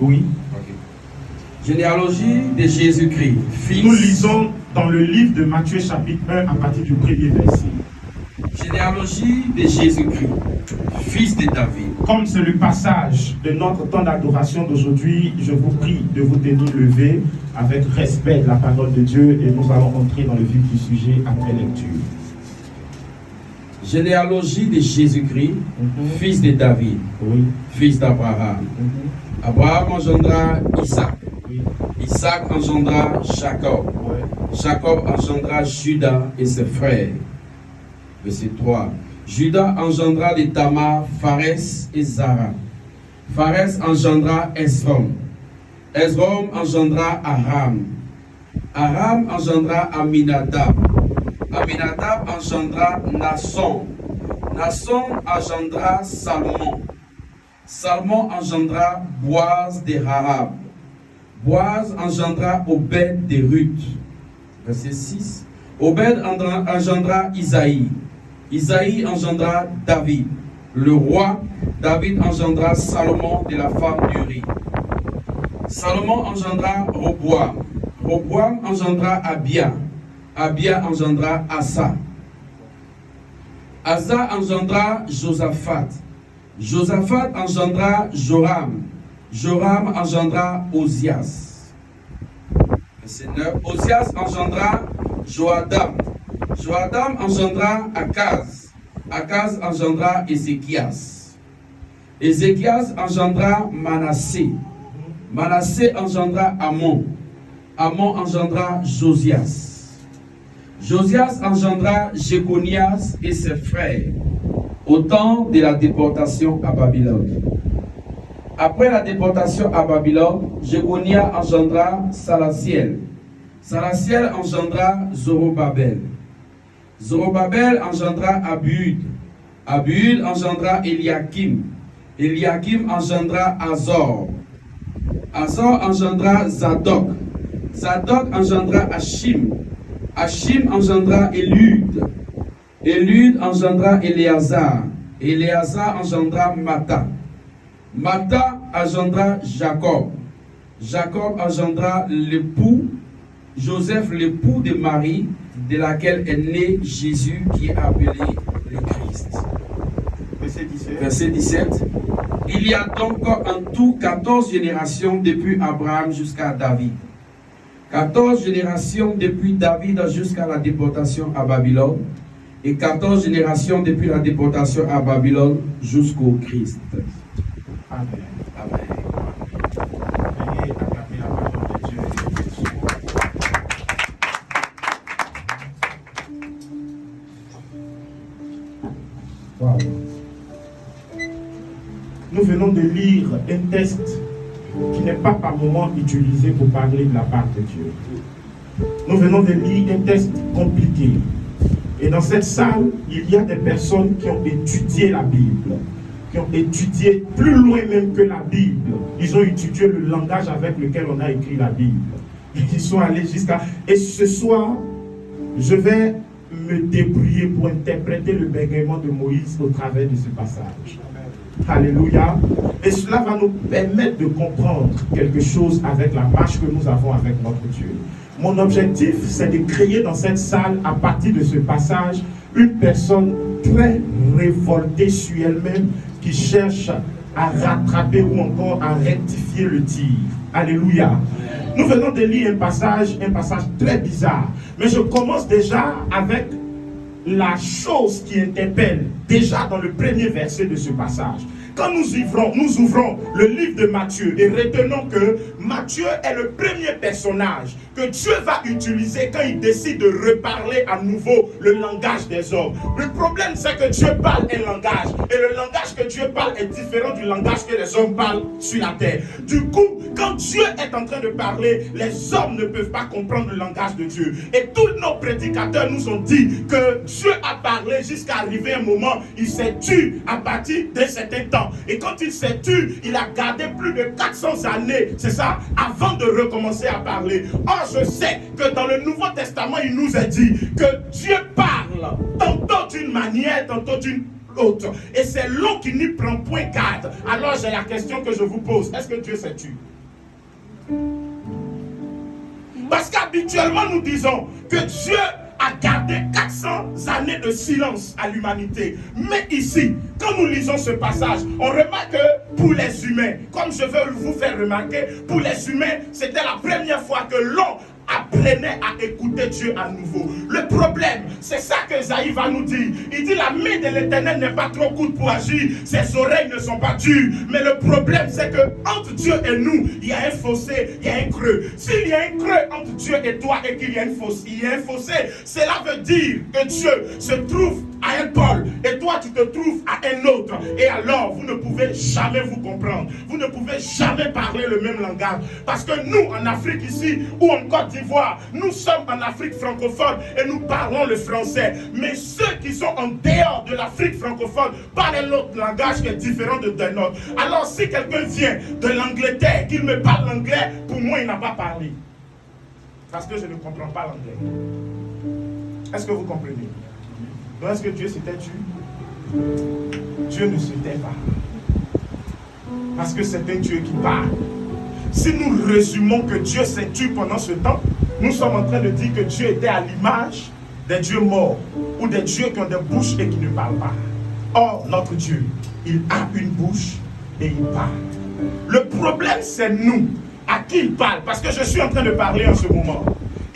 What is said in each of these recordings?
Oui. Okay. Généalogie de Jésus-Christ, fils. Nous lisons dans le livre de Matthieu chapitre 1 à partir du premier verset. Généalogie de Jésus-Christ, fils de David. Comme c'est le passage de notre temps d'adoration d'aujourd'hui, je vous prie de vous tenir levés avec respect de la parole de Dieu et nous allons entrer dans le vif du sujet après lecture. Généalogie de Jésus-Christ, fils de David, Oui. fils d'Abraham. Abraham engendra Isaac. Oui. Isaac engendra Jacob. Ouais. Jacob engendra Judas et ses frères. Verset 3. Judas engendra de Tamar, Pharès et Zara. Pharès engendra Esrom. Esrom engendra Aram. Aram engendra Aminadab. Aminadab engendra Nasson. Nasson engendra Salmon. Salmon engendra Boaz de Rahab. Boaz engendra Obed de Ruth. Verset 6. Obed engendra Isaïe. Isaïe engendra David. Le roi David engendra Salomon de la femme d'Uri. Salomon engendra Roboam. Roboam engendra Abia. Abia engendra Asa. Asa engendra Josaphat. Josaphat engendra Joram. Joram engendra Ozias. Verset 9. Ozias engendra Joadam. Joadam engendra Akaz. Akaz engendra Ézéchias. Ézéchias engendra Manassé. Manassé engendra Amon. Amon engendra Josias. Josias engendra Jéconias et ses frères au temps de la déportation à Babylone. Après la déportation à Babylone, Jéconia engendra Salatiel. Salatiel engendra Zorobabel. Zorobabel engendra Abiud. Abiud engendra Eliakim. Eliakim engendra Azor. Azor engendra Zadok. Zadok engendra Achim. Achim engendra Élud. Élud engendra Éléazar. Éléazar engendra Mata. Mata engendra Jacob. Jacob engendra l'époux, Joseph, l'époux de Marie, de laquelle est né Jésus, qui est appelé le Christ. Verset 17. Verset 17. Il y a donc en tout 14 générations depuis Abraham jusqu'à David. 14 générations depuis David jusqu'à la déportation à Babylone. Et 14 générations depuis la déportation à Babylone jusqu'au Christ. Amen. Amen. Veuillez acclamer la parole de Dieu et de Dieu. Wow. Nous venons de lire un texte qui n'est pas par moment utilisé pour parler de la part de Dieu. Nous venons de lire un texte compliqué. Et dans cette salle, il y a des personnes qui ont étudié la Bible, qui ont étudié plus loin même que la Bible. Ils ont étudié le langage avec lequel on a écrit la Bible. Ils sont allés jusqu'à... Et ce soir, je vais me débrouiller pour interpréter le bégaiement de Moïse au travers de ce passage. Alléluia. Et cela va nous permettre de comprendre quelque chose avec la marche que nous avons avec notre Dieu. Mon objectif, c'est de créer dans cette salle, à partir de ce passage, une personne très révoltée sur elle-même qui cherche à rattraper ou encore à rectifier le tir. Alléluia. Nous venons de lire un passage très bizarre. Mais je commence déjà avec la chose qui interpelle, déjà dans le premier verset de ce passage. Quand nous ouvrons le livre de Matthieu et retenons que Matthieu est le premier personnage que Dieu va utiliser quand il décide de reparler à nouveau le langage des hommes. Le problème, c'est que Dieu parle un langage et le langage que Dieu parle est différent du langage que les hommes parlent sur la terre. Du coup, quand Dieu est en train de parler, les hommes ne peuvent pas comprendre le langage de Dieu. Et tous nos prédicateurs nous ont dit que Dieu a parlé jusqu'à arriver un moment, il s'est tu à partir d'un certain temps. Et quand il s'est tu, il a gardé plus de 400 années, c'est ça, avant de recommencer à parler. Or, je sais que dans le Nouveau Testament, il nous a dit que Dieu parle tantôt d'une manière, tantôt d'une autre. Et c'est l'eau qui n'y prend point garde. Alors, j'ai la question que je vous pose. Est-ce que Dieu s'est tu? Parce qu'habituellement, nous disons que Dieu a gardé 400 années de silence à l'humanité. Mais ici, quand nous lisons ce passage, on remarque que pour les humains, comme je veux vous faire remarquer, pour les humains, c'était la première fois que l'homme apprenait à écouter Dieu à nouveau. Le problème, c'est ça que Isaïe va nous dire. Il dit la main de l'Éternel n'est pas trop courte pour agir, ses oreilles ne sont pas dures. Mais le problème, c'est que entre Dieu et nous, il y a un fossé, il y a un creux. S'il y a un creux entre Dieu et toi et qu'il y a un fossé, cela veut dire que Dieu se trouve à un pôle et toi tu te trouves à un autre. Et alors, vous ne pouvez jamais vous comprendre. Vous ne pouvez jamais parler le même langage. Parce que nous, en Afrique ici, ou en Côte d'Ivoire, nous sommes en Afrique francophone et nous parlons le français. Mais ceux qui sont en dehors de l'Afrique francophone parlent un autre langage qui est différent de nôtre. Alors, si quelqu'un vient de l'Angleterre, qu'il me parle l'anglais, pour moi, il n'a pas parlé. Parce que je ne comprends pas l'anglais. Est-ce que vous comprenez? Donc, est-ce que Dieu s'était tué? Dieu ne se tait pas. Parce que c'est un Dieu qui parle. Si nous résumons que Dieu s'est tué pendant ce temps, nous sommes en train de dire que Dieu était à l'image des dieux morts ou des dieux qui ont des bouches et qui ne parlent pas. Or, notre Dieu, il a une bouche et il parle. Le problème, c'est nous. À qui il parle? Parce que je suis en train de parler en ce moment.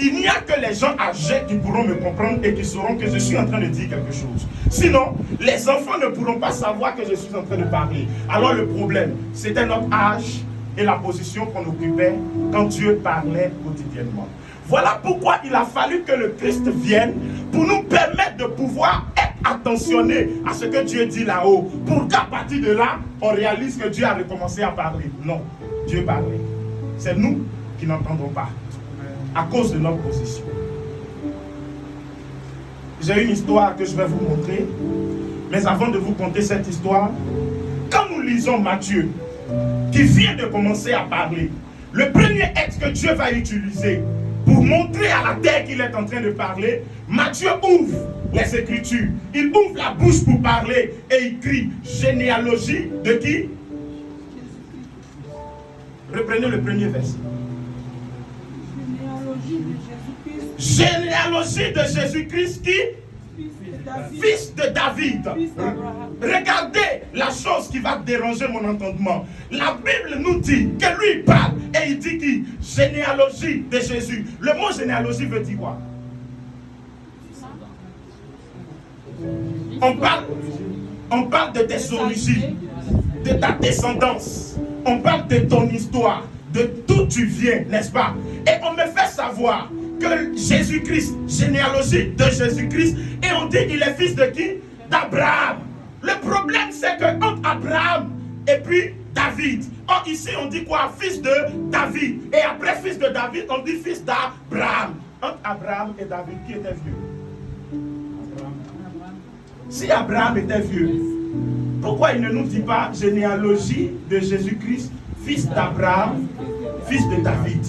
Il n'y a que les gens âgés qui pourront me comprendre et qui sauront que je suis en train de dire quelque chose. Sinon, les enfants ne pourront pas savoir que je suis en train de parler. Alors le problème, c'était notre âge et la position qu'on occupait quand Dieu parlait quotidiennement. Voilà pourquoi il a fallu que le Christ vienne pour nous permettre de pouvoir être attentionnés à ce que Dieu dit là-haut. Pour qu'à partir de là, on réalise que Dieu a recommencé à parler. Non, Dieu parlait. C'est nous qui n'entendons pas. À cause de notre position. J'ai une histoire que je vais vous montrer. Mais avant de vous conter cette histoire, quand nous lisons Matthieu, qui vient de commencer à parler, le premier texte que Dieu va utiliser pour montrer à la terre qu'il est en train de parler, Matthieu ouvre les Écritures. Il ouvre la bouche pour parler et il crie généalogie de qui? Reprenez le premier verset. Généalogie de Jésus-Christ qui? Fils de David. Regardez la chose qui va déranger mon entendement. La Bible nous dit que lui parle et il dit qui? Généalogie de Jésus. Le mot généalogie veut dire quoi? On parle de tes origines, de ta descendance. On parle de ton histoire, de d'où tu viens, n'est-ce pas? Et on me fait savoir que Jésus-Christ, généalogie de Jésus-Christ, et on dit qu'il est fils de qui? D'Abraham. Le problème, c'est que entre Abraham et puis David, or ici on dit quoi? Fils de David. Et après fils de David, on dit fils d'Abraham. Entre Abraham et David, qui était vieux? Si Abraham était vieux, pourquoi il ne nous dit pas généalogie de Jésus-Christ, fils d'Abraham, fils de David?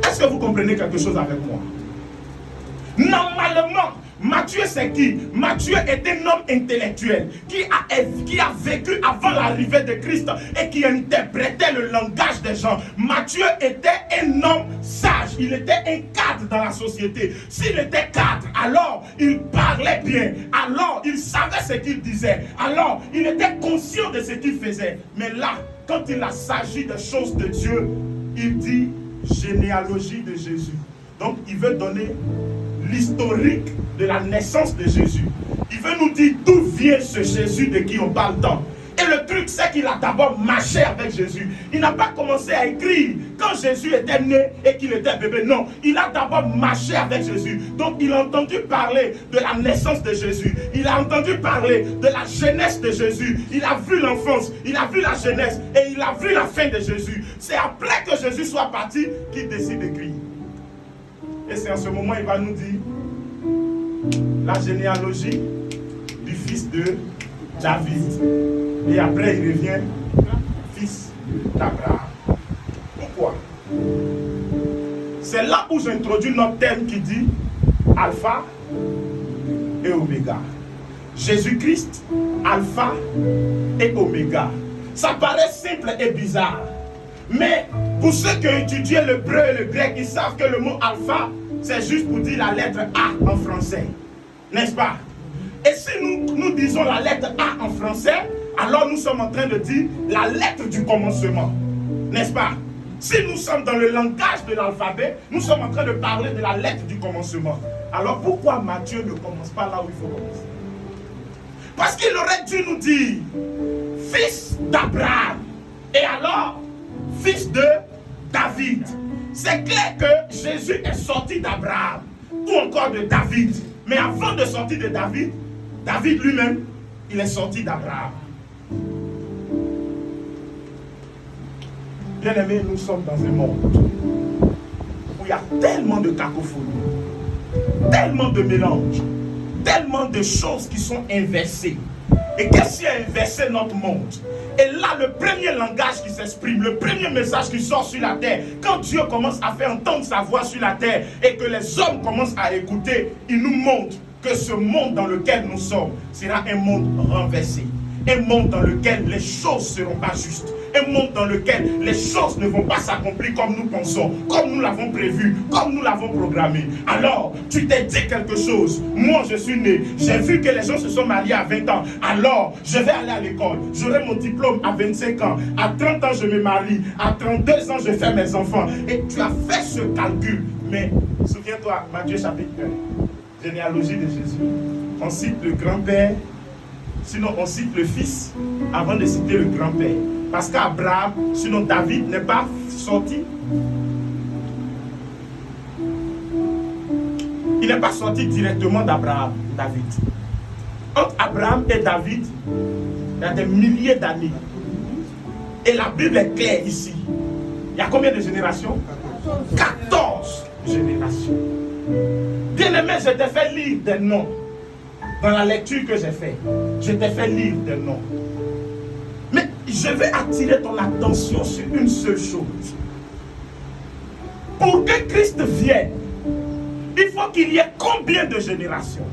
Est-ce que vous comprenez quelque chose avec moi? Normalement, Matthieu c'est qui? Matthieu est un homme intellectuel qui a vécu avant l'arrivée de Christ et qui interprétait le langage des gens. Matthieu était un homme sage, il était un cadre dans la société. S'il était cadre, alors il parlait bien, alors il savait ce qu'il disait, alors il était conscient de ce qu'il faisait. Mais là, quand il a s'agit des choses de Dieu, il dit généalogie de Jésus. Donc il veut donner l'historique de la naissance de Jésus. Il veut nous dire d'où vient ce Jésus de qui on parle tant. Et le truc, c'est qu'il a d'abord marché avec Jésus. Il n'a pas commencé à écrire quand Jésus était né et qu'il était bébé. Non, il a d'abord marché avec Jésus. Donc, il a entendu parler de la naissance de Jésus. Il a entendu parler de la jeunesse de Jésus. Il a vu l'enfance, il a vu la jeunesse et il a vu la fin de Jésus. C'est après que Jésus soit parti qu'il décide d'écrire. Et c'est en ce moment il va nous dire la généalogie du fils de David. Et après il revient fils d'Abraham. Pourquoi? C'est là où j'introduis notre thème qui dit Alpha et Oméga. Jésus-Christ, Alpha et Oméga. Ça paraît simple et bizarre. Mais pour ceux qui ont étudié l'hébreu et le grec, ils savent que le mot alpha, c'est juste pour dire la lettre A en français. N'est-ce pas? Et si nous disons la lettre A en français, alors nous sommes en train de dire la lettre du commencement. N'est-ce pas? Si nous sommes dans le langage de l'alphabet, nous sommes en train de parler de la lettre du commencement. Alors pourquoi Matthieu ne commence pas là où il faut commencer? Parce qu'il aurait dû nous dire fils d'Abraham. Et alors, fils de David. C'est clair que Jésus est sorti d'Abraham ou encore de David. Mais avant de sortir de David, David lui-même, il est sorti d'Abraham. Bien-aimés, nous sommes dans un monde où il y a tellement de cacophonie, tellement de mélange, tellement de choses qui sont inversées. Et qu'est-ce qui a inversé notre monde? Et là, le premier langage qui s'exprime, le premier message qui sort sur la terre, quand Dieu commence à faire entendre sa voix sur la terre et que les hommes commencent à écouter, il nous montre que ce monde dans lequel nous sommes sera un monde renversé. Un monde dans lequel les choses ne seront pas justes. Un monde dans lequel les choses ne vont pas s'accomplir comme nous pensons, comme nous l'avons prévu, comme nous l'avons programmé. Alors, tu t'es dit quelque chose. Moi, je suis né. J'ai vu que les gens se sont mariés à 20 ans. Alors, je vais aller à l'école. J'aurai mon diplôme à 25 ans. À 30 ans, je me marie. À 32 ans, je fais mes enfants. Et tu as fait ce calcul. Mais, souviens-toi, Matthieu chapitre 1, généalogie de Jésus. On cite le grand-père. Sinon, on cite le fils avant de citer le grand-père. Parce qu'Abraham, sinon David n'est pas sorti. Il n'est pas sorti directement d'Abraham, David. Entre Abraham et David, il y a des milliers d'années. Et la Bible est claire ici. Il y a combien de générations? 14 générations. Bien-aimé, je t'ai fait lire des noms. Dans la lecture que j'ai faite, je t'ai fait lire des noms. Mais je vais attirer ton attention sur une seule chose. Pour que Christ vienne, il faut qu'il y ait combien de générations?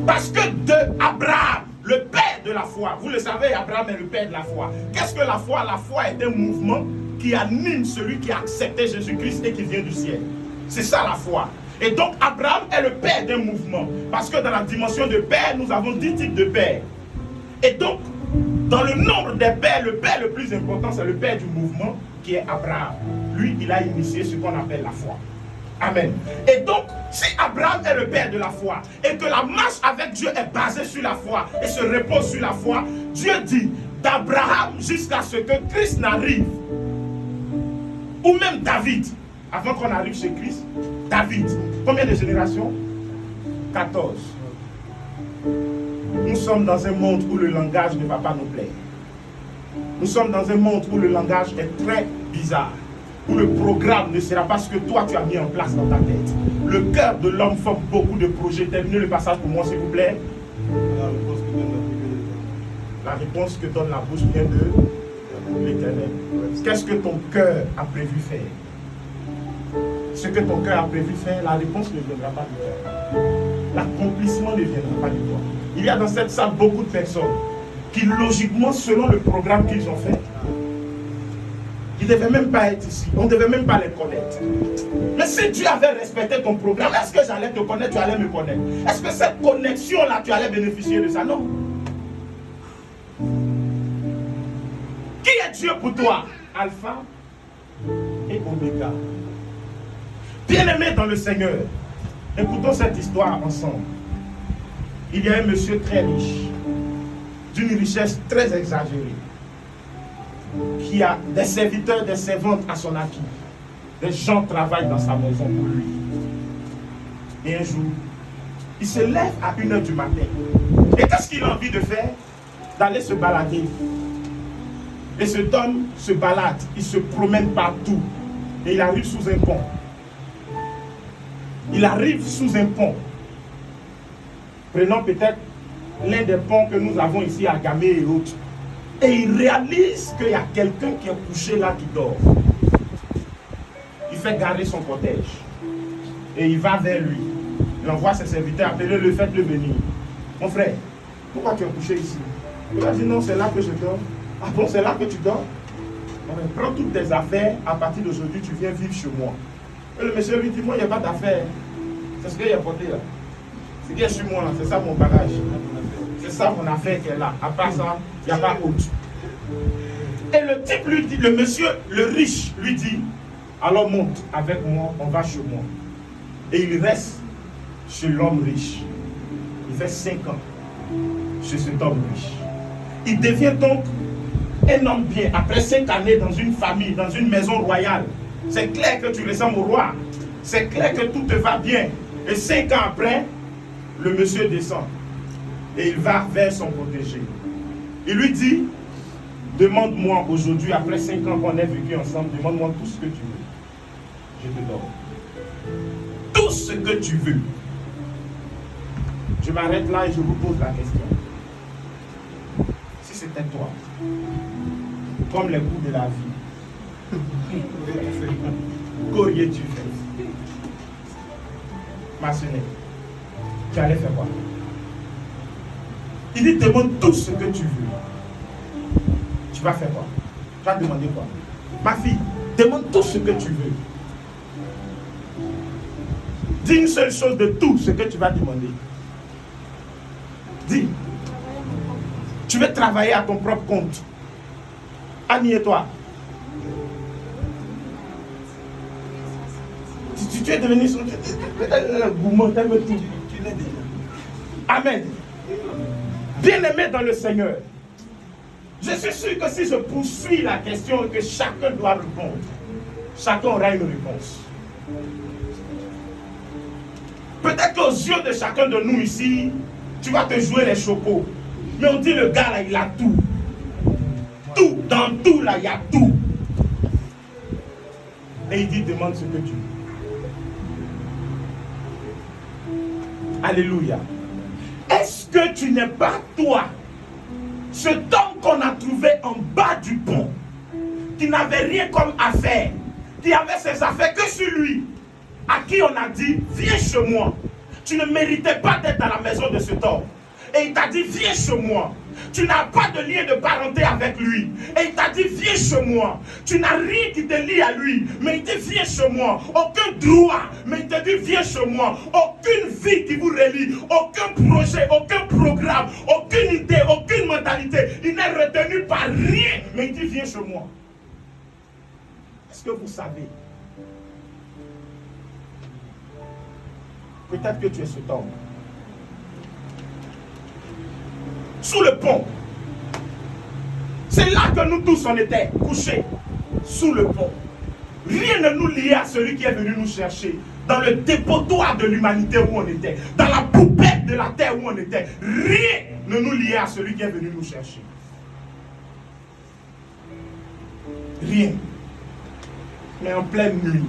Parce que de Abraham, le père de la foi, vous le savez, Abraham est le père de la foi. Qu'est-ce que la foi? La foi est un mouvement qui anime celui qui a accepté Jésus-Christ et qui vient du ciel. C'est ça la foi. Et donc Abraham est le père d'un mouvement. Parce que dans la dimension de père, nous avons 10 types de pères. Et donc, dans le nombre des pères, le père le plus important, c'est le père du mouvement, qui est Abraham. Lui, il a initié ce qu'on appelle la foi. Amen. Et donc, si Abraham est le père de la foi, et que la marche avec Dieu est basée sur la foi, et se repose sur la foi, Dieu dit, d'Abraham jusqu'à ce que Christ n'arrive, ou même David, avant qu'on arrive chez Christ, David, combien de générations? 14. Nous sommes dans un monde où le langage ne va pas nous plaire. Nous sommes dans un monde où le langage est très bizarre, où le programme ne sera pas ce que toi tu as mis en place dans ta tête. Le cœur de l'homme forme beaucoup de projets. Terminez le passage pour moi, s'il vous plaît. La réponse que donne la bouche vient de l'Éternel. Qu'est-ce que ton cœur a prévu faire? Ce que ton cœur a prévu faire, la réponse ne viendra pas de toi. L'accomplissement ne viendra pas de toi. Il y a dans cette salle beaucoup de personnes qui, logiquement, selon le programme qu'ils ont fait, ils ne devaient même pas être ici. On ne devait même pas les connaître. Mais si tu avais respecté ton programme, est-ce que j'allais te connaître, tu allais me connaître? Est-ce que cette connexion-là, tu allais bénéficier de ça? Non. Qui est Dieu pour toi? Alpha et Oméga. Bien-aimés dans le Seigneur, écoutons cette histoire ensemble. Il y a un monsieur très riche, d'une richesse très exagérée, qui a des serviteurs, des servantes à son acquis. Des gens travaillent dans sa maison pour lui. Et un jour, il se lève à 1h du matin. Et qu'est-ce qu'il a envie de faire? D'aller se balader. Et cet homme se balade, il se promène partout. Et il arrive sous un pont. Il arrive sous un pont. Prenons peut-être l'un des ponts que nous avons ici à Gamé et autres. Et il réalise qu'il y a quelqu'un qui est couché là, qui dort. Il fait garer son cortège. Et il va vers lui. Il envoie ses serviteurs, appelez-le, faites-le venir. Mon frère, pourquoi tu es couché ici? Il a dit non, c'est là que je dors. Ah bon, c'est là que tu dors? Prends toutes tes affaires, à partir d'aujourd'hui, tu viens vivre chez moi. Et le monsieur lui dit, moi, il n'y a pas d'affaires. C'est ce qu'il a porté là. Ce qui est chez moi là, c'est ça mon bagage. C'est ça mon affaire qui est là. À part ça, il n'y a pas autre. Et le type lui dit, le monsieur, le riche, lui dit, alors monte avec moi, on va chez moi. Et il reste chez l'homme riche. Il fait 5 ans chez cet homme riche. Il devient donc un homme bien. Après 5 années dans une famille, dans une maison royale, c'est clair que tu ressembles au roi. C'est clair que tout te va bien. Et 5 ans après, le monsieur descend. Et il va vers son protégé. Il lui dit, demande-moi aujourd'hui, après 5 ans qu'on ait vécu ensemble, demande-moi tout ce que tu veux. Je te donne. Tout ce que tu veux. Je m'arrête là et je vous pose la question. Si c'était toi, comme les coups de la vie, qu'aurais-tu fait? Ma sœur, tu allais faire quoi? Il dit, demande tout ce que tu veux. Tu vas faire quoi? Tu vas demander quoi? Ma fille, demande tout ce que tu veux. Dis une seule chose de tout ce que tu vas demander. Dis. Tu veux travailler à ton propre compte. Annie et toi. Tu es devenu gourmand, t'aimes tout. Tu l'es déjà. Amen. Bien-aimé dans le Seigneur. Je suis sûr que si je poursuis la question et que chacun doit répondre, chacun aura une réponse. Peut-être qu'aux yeux de chacun de nous ici, tu vas te jouer les chocos. Mais on dit le gars là, il a tout. Tout, dans tout là, il y a tout. Et il dit, demande ce que tu veux. Alléluia. Est-ce que tu n'es pas toi, cet homme qu'on a trouvé en bas du pont, qui n'avait rien comme affaire, qui avait ses affaires que sur lui, à qui on a dit, viens chez moi. Tu ne méritais pas d'être dans la maison de cet homme. Et il t'a dit, viens chez moi. Tu n'as pas de lien de parenté avec lui. Et il t'a dit, viens chez moi. Tu n'as rien qui te lie à lui. Mais il te dit, viens chez moi. Aucun droit. Mais il te dit, viens chez moi. Aucune vie qui vous relie. Aucun projet, aucun programme. Aucune idée, aucune mentalité. Il n'est retenu par rien. Mais il dit, viens chez moi. Est-ce que vous savez? Peut-être que tu es cet homme. Sous le pont. C'est là que nous tous on était couchés. Sous le pont. Rien ne nous liait à celui qui est venu nous chercher. Dans le dépotoir de l'humanité où on était. Dans la poubelle de la terre où on était. Rien ne nous liait à celui qui est venu nous chercher. Rien. Mais en pleine nuit.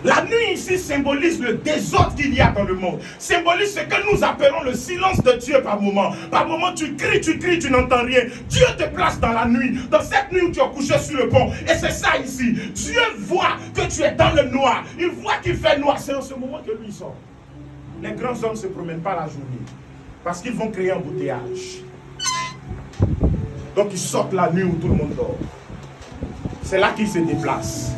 La nuit ici symbolise le désordre qu'il y a dans le monde. Symbolise ce que nous appelons le silence de Dieu par moment. Par moment tu cries, tu n'entends rien. Dieu te place dans la nuit. Dans cette nuit où tu es couché sur le pont. Et c'est ça ici. Dieu voit que tu es dans le noir. Il voit qu'il fait noir. C'est en ce moment que lui sort. Les grands hommes ne se promènent pas la journée. Parce qu'ils vont créer un embouteillage. Donc ils sortent la nuit où tout le monde dort. C'est là qu'ils se déplacent.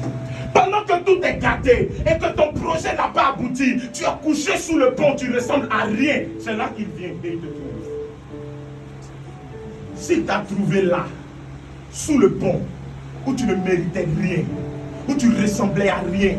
Pendant que tout est gâté et que ton projet n'a pas abouti, tu es couché sous le pont, tu ne ressembles à rien. C'est là qu'il vient et il te trouve. S'il t'a trouvé là, sous le pont, où tu ne méritais rien, où tu ressemblais à rien,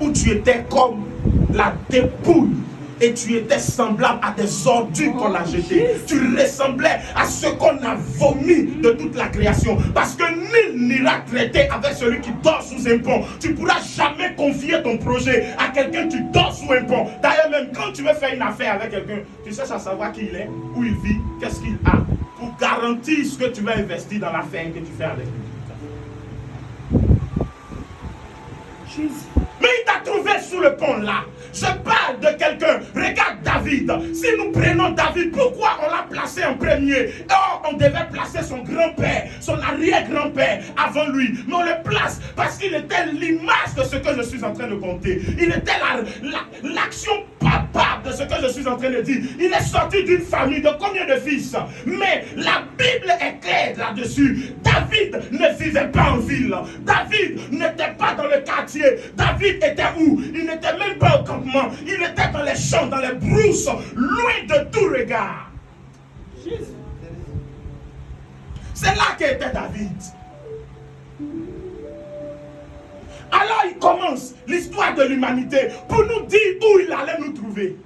où tu étais comme la dépouille et tu étais semblable à des ordures qu'on a jetées. Tu ressemblais à ce qu'on a vomi de toute la création. Parce que nul n'ira traiter avec celui qui dort sous un pont. Tu ne pourras jamais confier ton projet à quelqu'un qui dort sous un pont. D'ailleurs, même quand tu veux faire une affaire avec quelqu'un, tu cherches à savoir qui il est, où il vit, qu'est-ce qu'il a, pour garantir ce que tu vas investir dans l'affaire que tu fais avec lui. Mais il t'a trouvé sous le pont là. Je parle de quelqu'un. Regarde David. Si nous prenons David, pourquoi on l'a placé en premier? Or, on devait placer son grand-père, son arrière-grand-père avant lui. Mais on le place parce qu'il était l'image de ce que je suis en train de compter. Il était l'action palpable de ce que je suis en train de dire. Il est sorti d'une famille de combien de fils? Mais la Bible est claire là-dessus. David ne vivait pas en ville. David n'était pas dans le quartier. David était où? Il n'était même pas au campement. Il était dans les champs, dans les brousses, loin de tout regard. C'est là qu'était David. Alors il commence l'histoire de l'humanité pour nous dire où il allait nous trouver.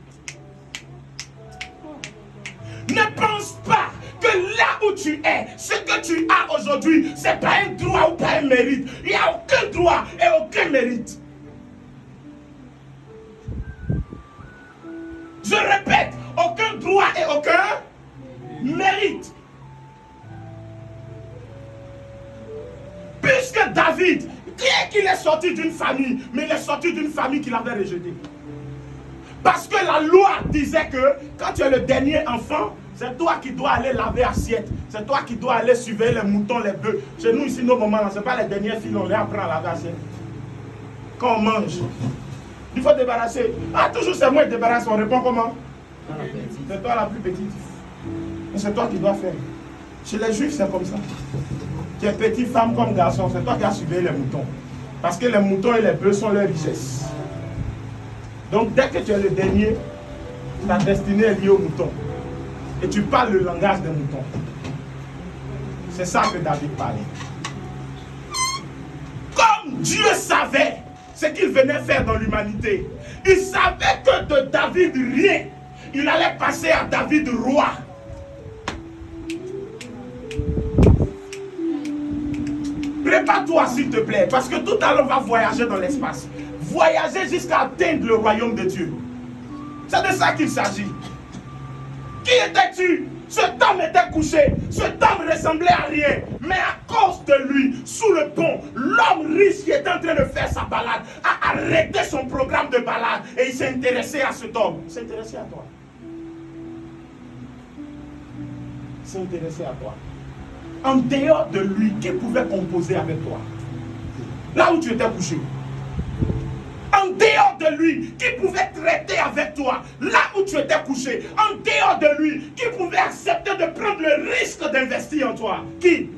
Ne pense pas que là où tu es, ce que tu as aujourd'hui, ce n'est pas un droit ou pas un mérite. Il n'y a aucun droit et aucun mérite. Je répète, aucun droit et aucun mérite. Puisque David, qui est qu'il est sorti d'une famille, mais il est sorti d'une famille qu'il avait rejetée. Parce que la loi disait que quand tu es le dernier enfant, c'est toi qui dois aller laver assiette. C'est toi qui dois aller surveiller les moutons, les bœufs. Chez nous ici, nos mamans, ce n'est pas les dernières filles, on les apprend à laver assiette. Quand on mange, il faut débarrasser. Ah, toujours c'est moi qui débarrasse, on répond comment? C'est toi la plus petite. Mais c'est toi qui dois faire. Chez les juifs, c'est comme ça. Tu es petite femme comme garçon, c'est toi qui as surveillé les moutons. Parce que les moutons et les bœufs sont leur richesse. Donc dès que tu es le dernier, ta destinée est liée aux moutons. Et tu parles le langage des moutons. C'est ça que David parlait. Comme Dieu savait ce qu'il venait faire dans l'humanité, il savait que de David rien, il allait passer à David roi. Prépare-toi s'il te plaît, parce que tout à l'heure on va voyager dans l'espace. Voyager jusqu'à atteindre le royaume de Dieu. C'est de ça qu'il s'agit. Qui étais-tu? Cet homme était couché. Cet homme ressemblait à rien. Mais à cause de lui, sous le pont, l'homme riche qui était en train de faire sa balade a arrêté son programme de balade et il s'est intéressé à cet homme. Il s'est intéressé à toi. Il s'est intéressé à toi. En dehors de lui, qui pouvait composer avec toi? Là où tu étais couché. En dehors de lui, qui pouvait traiter avec toi? Là où tu étais couché. En dehors de lui, qui pouvait accepter de prendre le risque d'investir en toi? Qui?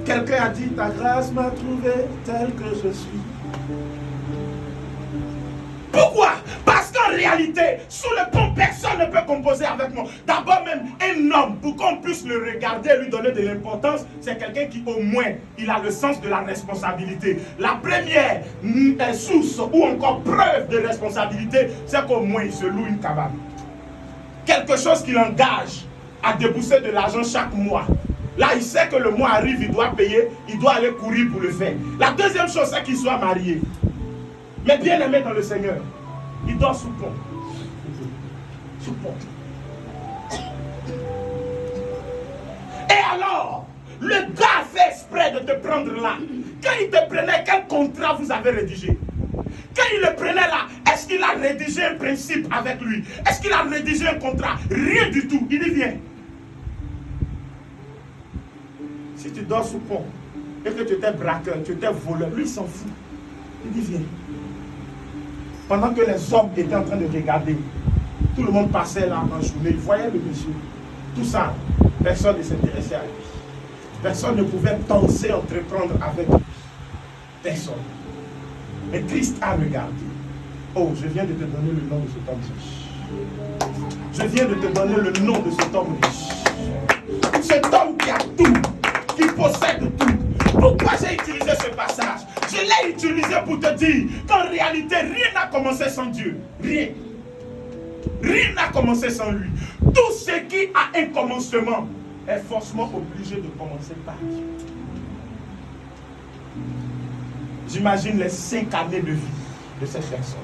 Quelqu'un a dit, ta grâce m'a trouvé tel que je suis. Pourquoi? Parce qu'en réalité, sous le pont, personne ne peut composer avec moi. D'abord même, un homme, pour qu'on puisse le regarder et lui donner de l'importance, c'est quelqu'un qui au moins, il a le sens de la responsabilité. La première source ou encore preuve de responsabilité, c'est qu'au moins il se loue une cabane. Quelque chose qui l'engage à débourser de l'argent chaque mois. Là, il sait que le mois arrive, il doit payer, il doit aller courir pour le faire. La deuxième chose, c'est qu'il soit marié. Mais bien aimé dans le Seigneur, il dort sous pont. Sous pont. Et alors, le gars fait exprès de te prendre là. Quand il te prenait, quel contrat vous avez rédigé? Quand il le prenait là, est-ce qu'il a rédigé un principe avec lui? Est-ce qu'il a rédigé un contrat? Rien du tout. Il dit viens. Si tu dors sous pont et que tu étais braqueur, tu étais voleur, lui il s'en fout. Il dit viens. Pendant que les hommes étaient en train de regarder, tout le monde passait là en journée, il voyait le monsieur. Tout ça, personne ne s'intéressait à lui. Personne ne pouvait penser entreprendre avec lui. Personne. Mais Christ a regardé. Oh, je viens de te donner le nom de cet homme riche. Je viens de te donner le nom de cet homme riche. Cet homme qui a tout, qui possède tout. Pourquoi j'ai utilisé ce passage? Je l'ai utilisé pour te dire qu'en réalité, rien n'a commencé sans Dieu. Rien. Rien n'a commencé sans lui. Tout ce qui a un commencement est forcément obligé de commencer par Dieu. J'imagine les 5 années de vie de cette personne.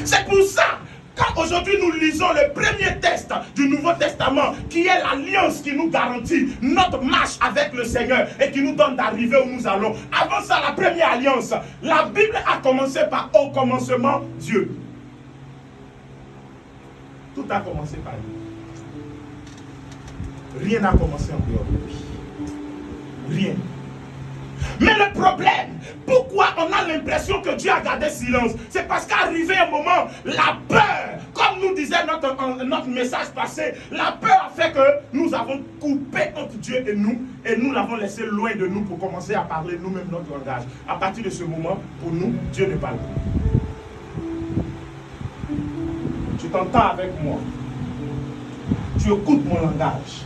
C'est pour ça, quand aujourd'hui nous lisons le premier texte du Nouveau Testament, qui est l'alliance qui nous garantit notre marche avec le Seigneur et qui nous donne d'arriver où nous allons. Avant ça, la première alliance, la Bible a commencé par au commencement Dieu. Tout a commencé par lui. Rien n'a commencé en dehors de lui. Rien. Mais le problème, pourquoi on a l'impression que Dieu a gardé silence? C'est parce qu'arrivé un moment, la peur, comme nous disait notre message passé, la peur a fait que nous avons coupé entre Dieu et nous l'avons laissé loin de nous pour commencer à parler nous-mêmes notre langage. À partir de ce moment, pour nous, Dieu ne parle plus. Tu t'entends avec moi. Tu écoutes mon langage.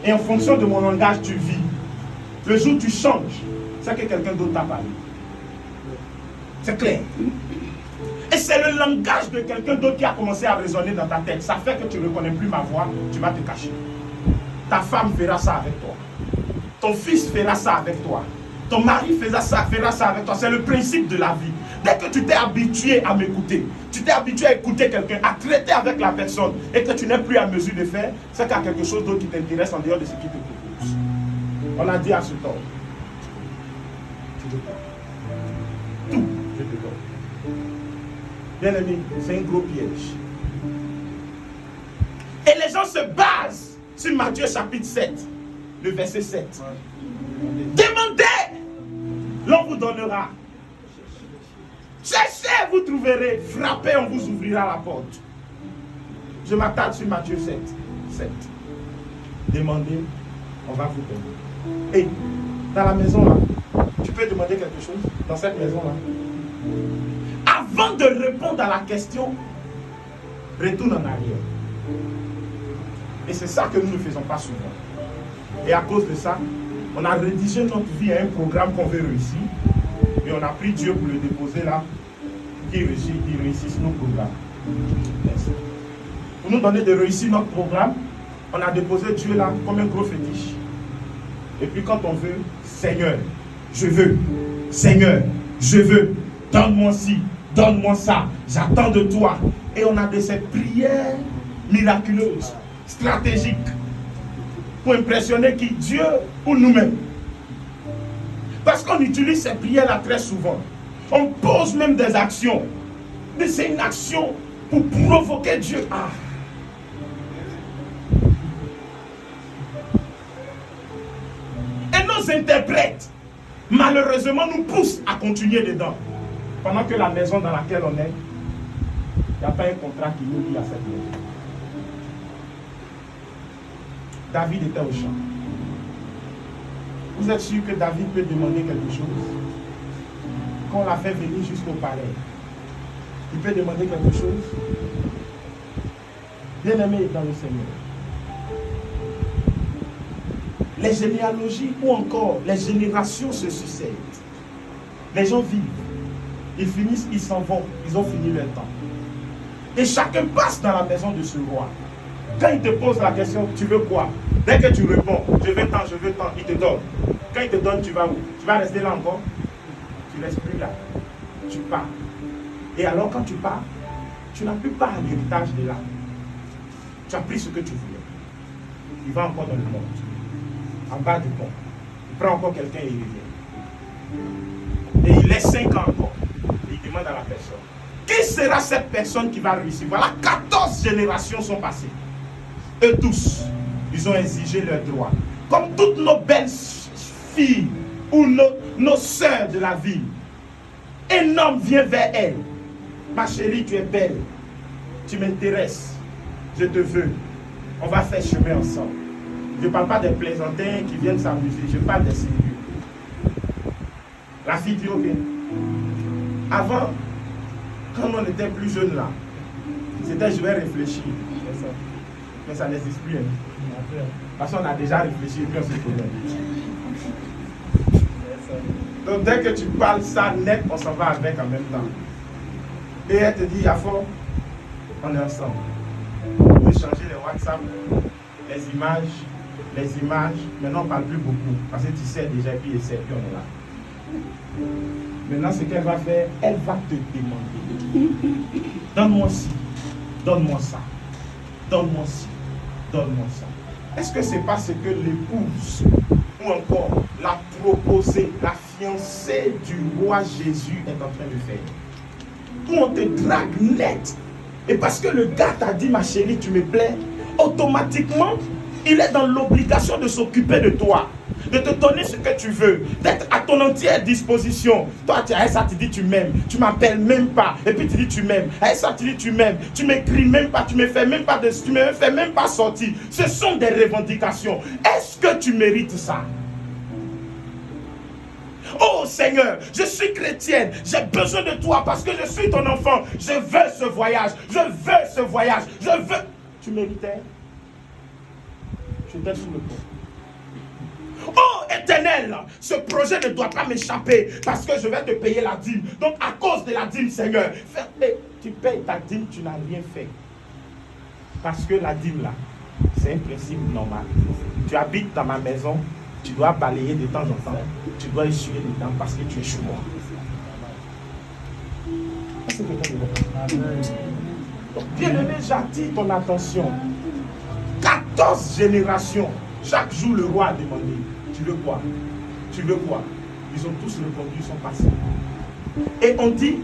Et en fonction de mon langage, tu vis. Le jour où tu changes, c'est que quelqu'un d'autre t'a parlé. C'est clair. Et c'est le langage de quelqu'un d'autre qui a commencé à résonner dans ta tête. Ça fait que tu ne reconnais plus ma voix, tu vas te cacher. Ta femme fera ça avec toi. Ton fils fera ça avec toi. Ton mari fera ça avec toi. C'est le principe de la vie. Dès que tu t'es habitué à m'écouter, tu t'es habitué à écouter quelqu'un, à traiter avec la personne, et que tu n'es plus à mesure de faire, c'est qu'il y a quelque chose d'autre qui t'intéresse en dehors de ce qui te propose. On a dit à ce temps, tu te donnes. Tout, je te donne. Bien aimé, c'est un gros piège. Et les gens se basent sur Matthieu chapitre 7, le verset 7. Demandez, l'on vous donnera. Cherchez, vous trouverez. Frappez, on vous ouvrira la porte. Je m'attarde sur Matthieu 7. Demandez, on va vous donner. Et dans la maison là, tu peux demander quelque chose dans cette maison là. Avant de répondre à la question, retourne en arrière. Et c'est ça que nous ne faisons pas souvent. Et à cause de ça, on a rédigé notre vie à un programme qu'on veut réussir. Et on a pris Dieu pour le déposer là, qu'il réussisse nos programmes. Merci. Pour nous donner de réussir notre programme, on a déposé Dieu là comme un gros fétiche. Et puis quand on veut, Seigneur, je veux. Seigneur, je veux. Donne-moi ci, donne-moi ça. J'attends de toi. Et on a de ces prières miraculeuses, stratégiques, pour impressionner qui? Dieu ou nous-mêmes. Parce qu'on utilise ces prières-là très souvent. On pose même des actions. Mais c'est une action pour provoquer Dieu. Ah. Et nos interprètes, malheureusement, nous poussent à continuer dedans. Pendant que la maison dans laquelle on est, il n'y a pas un contrat qui nous lie à cette maison. David était au champ. Vous êtes sûr que David peut demander quelque chose? Quand on l'a fait venir jusqu'au palais, il peut demander quelque chose? Bien-aimé dans le Seigneur. Les généalogies ou encore les générations se succèdent. Les gens vivent. Ils finissent, ils s'en vont. Ils ont fini leur temps. Et chacun passe dans la maison de ce roi. Quand il te pose la question, tu veux quoi? Dès que tu réponds, je veux tant, il te donne. Quand il te donne, tu vas où? Tu vas rester là encore? Tu ne restes plus là. Tu pars. Et alors quand tu pars, tu n'as plus part à l'héritage de là. Tu as pris ce que tu voulais. Il va encore dans le monde. En bas du pont. Il prend encore quelqu'un et il revient. Et il laisse 5 ans encore. Et il demande à la personne. Qui sera cette personne qui va réussir? Voilà, 14 générations sont passées. Eux tous, ils ont exigé leurs droits. Comme toutes nos belles filles ou nos sœurs de la ville. Un homme vient vers elle. Ma chérie, tu es belle. Tu m'intéresses. Je te veux. On va faire chemin ensemble. Je ne parle pas des plaisantins qui viennent s'amuser. Je parle des sérieux. La fille dit ok. Avant, quand on était plus jeune là, c'était je vais réfléchir. Mais ça n'existe plus. Hein. Parce qu'on a déjà réfléchi et puis on se connaît. Donc dès que tu parles ça net, on s'en va avec en même temps. Et elle te dit, Yafo, on est ensemble. On veut changer les WhatsApp, les images. Maintenant on ne parle plus beaucoup. Parce que tu sais déjà, et puis on est là. Maintenant ce qu'elle va faire, elle va te demander. Donne-moi ci, donne-moi ça. Donne-moi ci, donne-moi ça. Est-ce que ce n'est pas ce que l'épouse ou encore la proposée, la fiancée du roi Jésus est en train de faire? Où on te drague net. Et parce que le gars t'a dit, ma chérie, tu me plais, automatiquement, il est dans l'obligation de s'occuper de toi, de te donner ce que tu veux, d'être à ton entière disposition. Toi, tu as ça, tu dis tu m'aimes, tu m'appelles même pas, et puis tu dis tu m'aimes. À ça, tu dis tu m'aimes, tu m'écris même pas, tu me fais même pas tu me fais même pas sortir. Ce sont des revendications. Est-ce que tu mérites ça? Oh Seigneur, je suis chrétienne, j'ai besoin de toi parce que je suis ton enfant. Je veux ce voyage, je veux ce voyage, je veux. Tu méritais? Tu étais sous le pont. Oh Éternel, ce projet ne doit pas m'échapper parce que je vais te payer la dîme. Donc à cause de la dîme, Seigneur, tu payes ta dîme, tu n'as rien fait. Parce que la dîme là, c'est un principe normal. Tu habites dans ma maison, tu dois balayer de temps en temps. Tu dois essuyer les dents parce que tu es chez moi. Donc, bien-aimé, j'attire ton attention. 14 générations. Chaque jour, le roi a demandé, tu veux quoi? Tu veux quoi? Ils ont tous répondu, ils sont passés. Et on dit,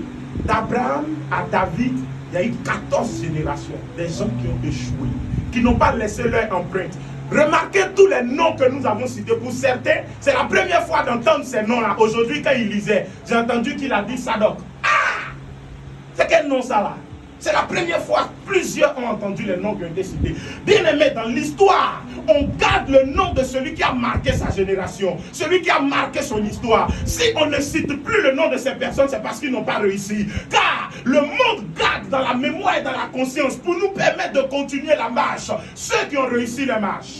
d'Abraham à David, il y a eu 14 générations. Des gens qui ont échoué, qui n'ont pas laissé leur empreinte. Remarquez tous les noms que nous avons cités. Pour certains, c'est la première fois d'entendre ces noms-là. Aujourd'hui, quand il lisait, j'ai entendu qu'il a dit Sadok. Ah! C'est quel nom ça là? C'est la première fois que plusieurs ont entendu les noms qui ont été cités. Bien aimé, dans l'histoire, on garde le nom de celui qui a marqué sa génération, celui qui a marqué son histoire. Si on ne cite plus le nom de ces personnes, c'est parce qu'ils n'ont pas réussi. Car le monde garde dans la mémoire et dans la conscience pour nous permettre de continuer la marche ceux qui ont réussi la marche.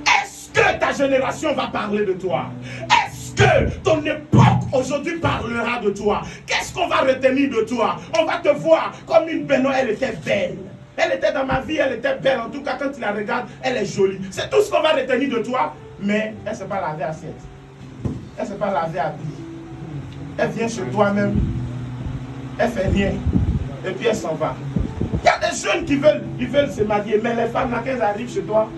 Est-ce que ta génération va parler de toi? Est-ce que ton époque aujourd'hui parlera de toi? Qu'est-ce qu'on va retenir de toi? On va te voir comme une Benoît, elle était belle. Elle était dans ma vie, elle était belle. En tout cas, quand tu la regardes, elle est jolie. C'est tout ce qu'on va retenir de toi. Mais elle ne sait pas laver assiette. Elle ne sait pas laver habit. Elle vient chez toi-même. Elle fait rien. Et puis elle s'en va. Il y a des jeunes qui veulent se marier. Mais les femmes, quand elles arrivent chez toi,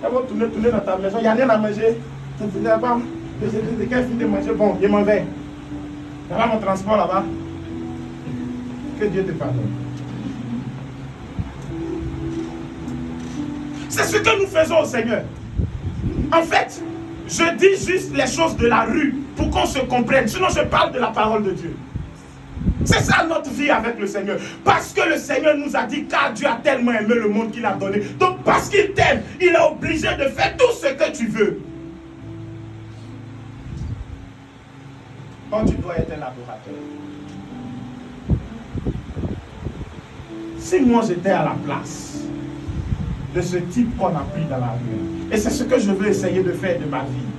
elles vont tourner dans ta maison. Il n'y a rien à manger. Tu ne sais pas. Quand je finis de manger, bon, je m'en vais. Il y a mon transport là-bas. Que Dieu te pardonne. C'est ce que nous faisons au Seigneur. En fait, je dis juste les choses de la rue pour qu'on se comprenne. Sinon, je parle de la parole de Dieu. C'est ça notre vie avec le Seigneur. Parce que le Seigneur nous a dit, car Dieu a tellement aimé le monde qu'il a donné. Donc parce qu'il t'aime, il est obligé de faire tout ce que tu veux. Quand tu dois être un adorateur. Si moi j'étais à la place de ce type qu'on a pris dans la rue, et c'est ce que je veux essayer de faire de ma vie,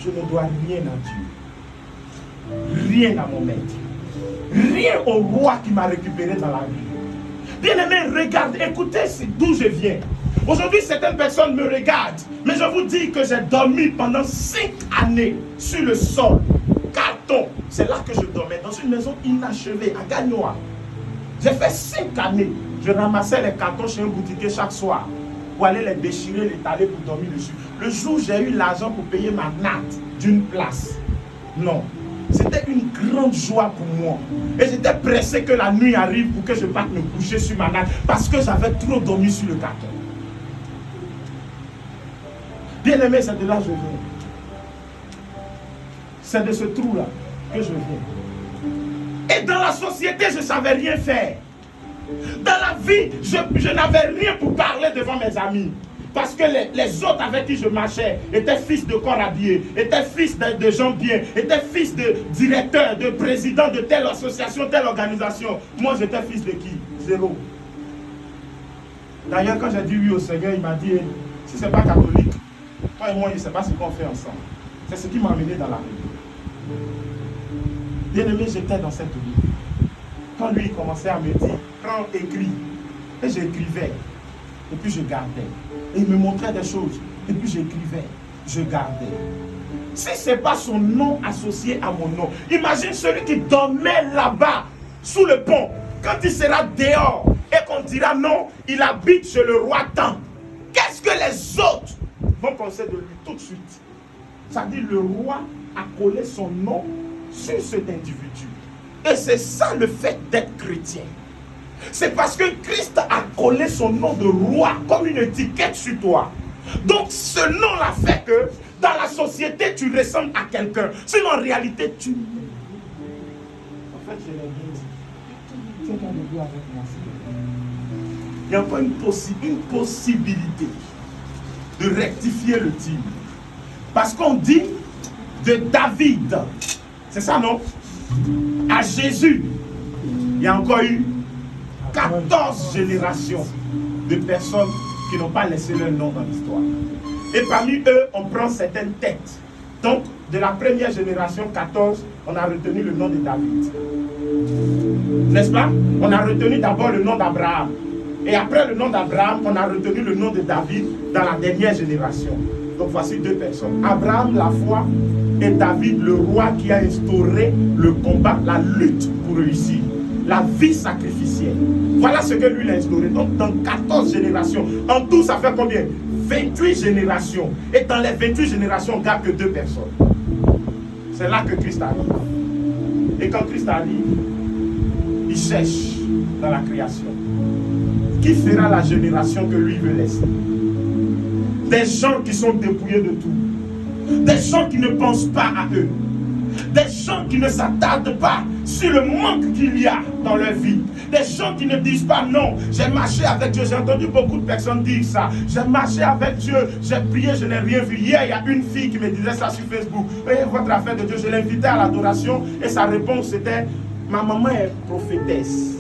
je ne dois rien à Dieu, rien à mon maître, rien au roi qui m'a récupéré dans la rue. Bien aimé, regarde, écoutez d'où je viens. Aujourd'hui, certaines personnes me regardent, mais je vous dis que j'ai dormi pendant 5 années sur le sol. Carton, c'est là que je dormais, dans une maison inachevée à Gagnoa. J'ai fait 5 années. Je ramassais les cartons chez un boutiquier chaque soir pour aller les déchirer, les taler pour dormir dessus. Le jour où j'ai eu l'argent pour payer ma natte d'une place, non. C'était une grande joie pour moi. Et j'étais pressé que la nuit arrive pour que je parte me coucher sur ma natte parce que j'avais trop dormi sur le carton. Bien aimé, c'est de là que je viens. C'est de ce trou-là que je viens. Et dans la société, je ne savais rien faire. Dans la vie, je n'avais rien pour parler devant mes amis. Parce que les autres avec qui je marchais étaient fils de corps habillés, étaient fils de gens bien, étaient fils de directeurs, de présidents de telle association, telle organisation. Moi, j'étais fils de qui? Zéro. D'ailleurs, quand j'ai dit oui au Seigneur, il m'a dit, si ce n'est pas catholique, toi et moi, je ne sais pas ce qu'on fait ensemble. C'est ce qui m'a amené dans la rue. Bien aimé, j'étais dans cette vie. Quand lui commençait à me dire, prends, écris. Et j'écrivais. Et puis je gardais. Et il me montrait des choses. Et puis j'écrivais. Je gardais. Si ce n'est pas son nom associé à mon nom, imagine celui qui dormait là-bas, sous le pont. Quand il sera dehors et qu'on dira non, il habite chez le roi tant. Qu'est-ce que les autres vont penser de lui tout de suite? Ça dit, le roi a collé son nom sur cet individu. Et c'est ça le fait d'être chrétien. C'est parce que Christ a collé son nom de roi comme une étiquette sur toi. Donc ce nom-là fait que dans la société, tu ressembles à quelqu'un. Sinon, en réalité, tu... En fait, je l'ai dit. Tu es dans le bois avec moi. Il y a pas une possibilité de rectifier le tir. Parce qu'on dit de David, c'est ça, non? À Jésus, il y a encore eu 14 générations de personnes qui n'ont pas laissé leur nom dans l'histoire. Et parmi eux, on prend certaines têtes. Donc, de la première génération, 14, on a retenu le nom de David. N'est-ce pas? On a retenu d'abord le nom d'Abraham. Et après le nom d'Abraham, on a retenu le nom de David dans la dernière génération. Donc voici deux personnes. Abraham, la foi, et David, le roi qui a instauré le combat, la lutte pour réussir. La vie sacrificielle. Voilà ce que lui a instauré. Donc dans 14 générations, en tout ça fait combien? 28 générations. Et dans les 28 générations, on ne garde que 2 personnes. C'est là que Christ arrive. Et quand Christ arrive, il cherche dans la création. Qui sera la génération que lui veut laisser? Des gens qui sont dépouillés de tout. Des gens qui ne pensent pas à eux. Des gens qui ne s'attardent pas sur le manque qu'il y a dans leur vie. Des gens qui ne disent pas non, j'ai marché avec Dieu. J'ai entendu beaucoup de personnes dire ça. J'ai marché avec Dieu, j'ai prié, je n'ai rien vu. Hier, il y a une fille qui me disait ça sur Facebook. Voyez votre affaire de Dieu. Je l'invitais à l'adoration et sa réponse c'était: ma maman est prophétesse.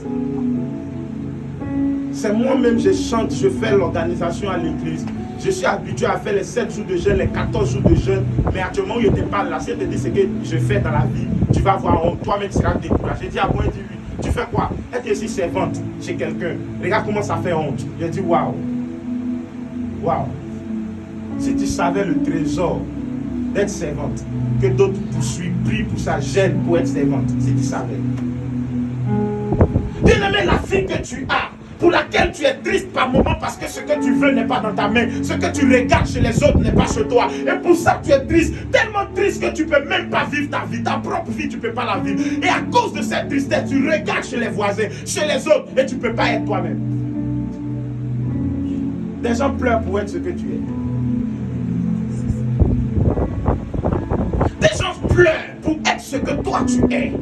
C'est moi-même, je chante, je fais l'organisation à l'église. Je suis habitué à faire les 7 jours de jeûne, les 14 jours de jeûne. Mais actuellement, il n'était pas là. Si elle te dit ce que je fais dans la vie, tu vas voir honte. Toi-même, tu seras découragé. J'ai dit, ah bon, elle dit oui. Tu fais quoi? Elle est ici servante chez quelqu'un. Regarde comment ça fait honte. J'ai dit, waouh. Waouh. Si tu savais le trésor d'être servante, que d'autres poursuivent, prient pour sa gêne pour être servante. Si tu savais. Bien-aimé, la fille que tu as, pour laquelle tu es triste par moment parce que ce que tu veux n'est pas dans ta main, ce que tu regardes chez les autres n'est pas chez toi. Et pour ça tu es triste, tellement triste que tu ne peux même pas vivre ta vie, ta propre vie, tu ne peux pas la vivre. Et à cause de cette tristesse, tu regardes chez les voisins, chez les autres, et tu ne peux pas être toi-même. Des gens pleurent pour être ce que tu es. Des gens pleurent pour être ce que toi tu es.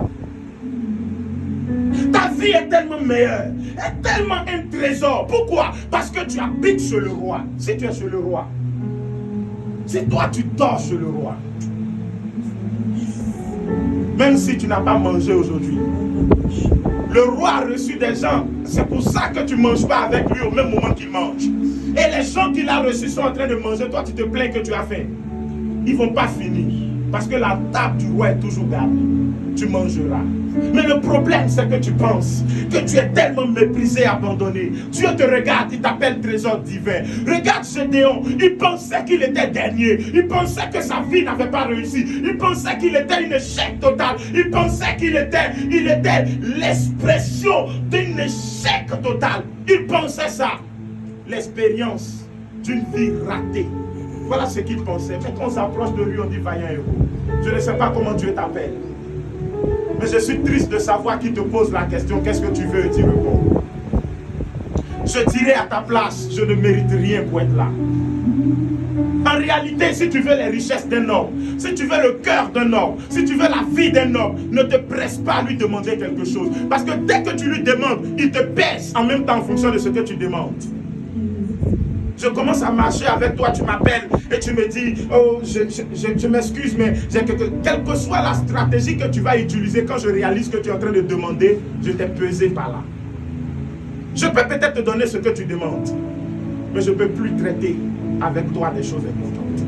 Ta vie est tellement meilleure, est tellement un trésor. Pourquoi? Parce que tu habites chez le roi. Si tu es chez le roi, si toi tu dors chez le roi, même si tu n'as pas mangé aujourd'hui, le roi a reçu des gens. C'est pour ça que tu ne manges pas avec lui au même moment qu'il mange. Et les gens qu'il a reçus sont en train de manger. Toi tu te plains que tu as faim. Ils ne vont pas finir. Parce que la table du roi est toujours gardée. Tu mangeras. Mais le problème, c'est que tu penses que tu es tellement méprisé, abandonné. Dieu te regarde, il t'appelle trésor divin. Regarde Gédéon, il pensait qu'il était dernier. Il pensait que sa vie n'avait pas réussi. Il pensait qu'il était un échec total. Il pensait qu'il était l'expression d'un échec total. Il pensait ça. L'expérience d'une vie ratée. Voilà ce qu'il pensait. Mais quand on s'approche de lui, on dit vaillant héros. Je ne sais pas comment Dieu t'appelle. Mais je suis triste de savoir qu'il te pose la question, qu'est-ce que tu veux, et tu réponds. Je dirais à ta place, je ne mérite rien pour être là. En réalité, si tu veux les richesses d'un homme, si tu veux le cœur d'un homme, si tu veux la vie d'un homme, ne te presse pas à lui demander quelque chose. Parce que dès que tu lui demandes, il te pèse en même temps en fonction de ce que tu demandes. Je commence à marcher avec toi, tu m'appelles et tu me dis, oh, je m'excuse, mais quelle que soit la stratégie que tu vas utiliser, quand je réalise que tu es en train de demander, je t'ai pesé par là. Je peux peut-être te donner ce que tu demandes, mais je ne peux plus traiter avec toi des choses importantes.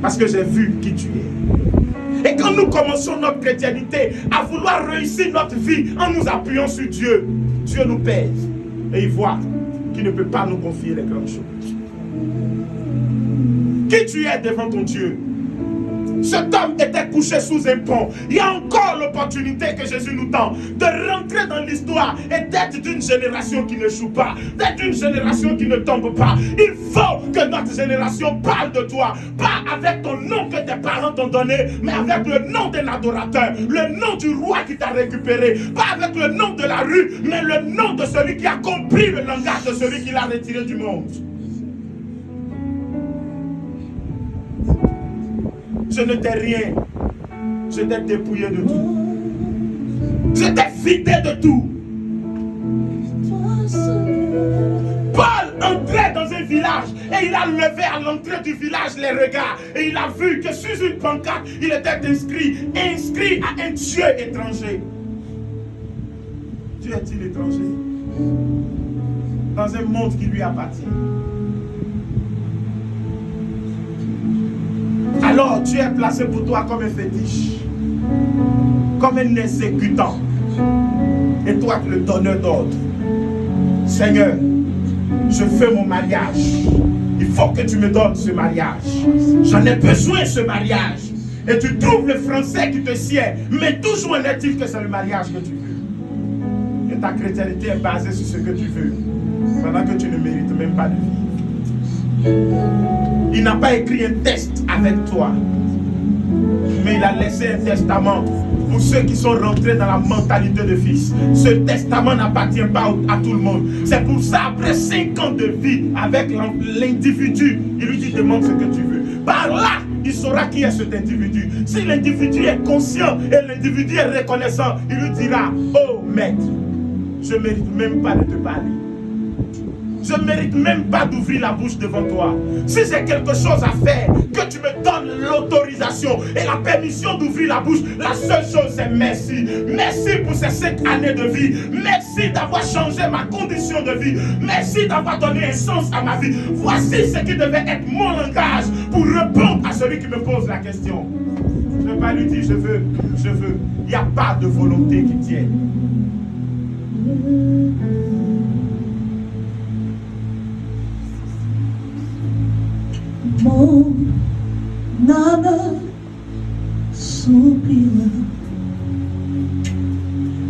Parce que j'ai vu qui tu es. Et quand nous commençons notre chrétienté à vouloir réussir notre vie en nous appuyant sur Dieu, Dieu nous pèse et il voit qui ne peut pas nous confier les grandes choses. Qui tu es devant ton Dieu? Cet homme était couché sous un pont. Il y a encore l'opportunité que Jésus nous tend de rentrer dans l'histoire et d'être d'une génération qui ne joue pas, d'être une génération qui ne tombe pas. Il faut que notre génération parle de toi, pas avec ton nom que tes parents t'ont donné, mais avec le nom d'un adorateur, le nom du roi qui t'a récupéré, pas avec le nom de la rue, mais le nom de celui qui a compris le langage de celui qui l'a retiré du monde. Je ne t'ai rien. Je t'ai dépouillé de tout. Je t'ai vidé de tout. Paul entrait dans un village et il a levé à l'entrée du village les regards et il a vu que sur une pancarte, il était inscrit à un Dieu étranger. Dieu est-il étranger? Dans un monde qui lui appartient. Alors Dieu est placé pour toi comme un fétiche, comme un exécutant. Et toi le donneur d'ordre. Seigneur, je fais mon mariage. Il faut que tu me donnes ce mariage. J'en ai besoin de ce mariage. Et tu trouves le français qui te sied. Mais toujours est-il que c'est le mariage que tu veux. Et ta chrétienté est basée sur ce que tu veux. Pendant que tu ne mérites même pas de vivre. Il n'a pas écrit un texte avec toi. Mais il a laissé un testament pour ceux qui sont rentrés dans la mentalité de fils. Ce testament n'appartient pas à tout le monde. C'est pour ça, après 5 ans de vie avec l'individu, il lui dit demande ce que tu veux. Par là, il saura qui est cet individu. Si l'individu est conscient et l'individu est reconnaissant, il lui dira, oh maître, je ne mérite même pas de te parler. Je ne mérite même pas d'ouvrir la bouche devant toi. Si j'ai quelque chose à faire, que tu me donnes l'autorisation et la permission d'ouvrir la bouche, la seule chose c'est merci. Merci pour ces 5 années de vie. Merci d'avoir changé ma condition de vie. Merci d'avoir donné un sens à ma vie. Voici ce qui devait être mon langage pour répondre à celui qui me pose la question. Je ne vais pas lui dire je veux. Il n'y a pas de volonté qui tienne. Mon âme soupire,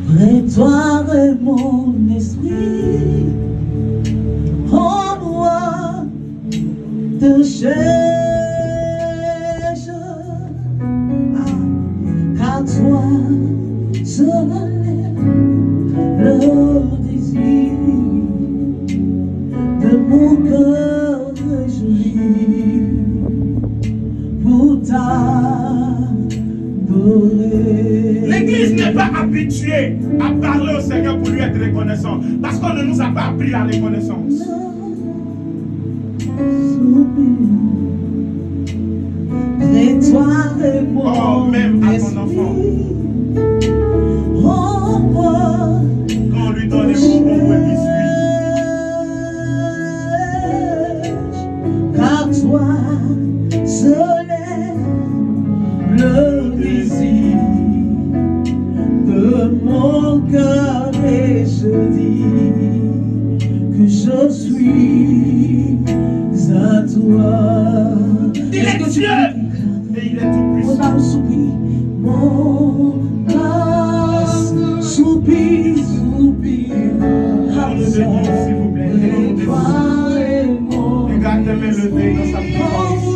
près de toi est mon esprit, en moi te cherche, car toi seul le désir de mon cœur réjoui pour t'adorer. L'église n'est pas habituée à parler au Seigneur pour lui être reconnaissant, parce qu'on ne nous a pas appris la reconnaissance. Près toi et moi, Oh, même à ton enfant, oh, moi, quand on lui donne les bonbons ou un biscuit, car toi seul est le désir de mon cœur et je dis que je suis à toi. il est Dieu et il est tout Mon puissant. âme soupire, mon âme soupire, soupire. Dans le démon, s'il vous plaît, Et toi et mon regarde tes mains levées dans sa puissance.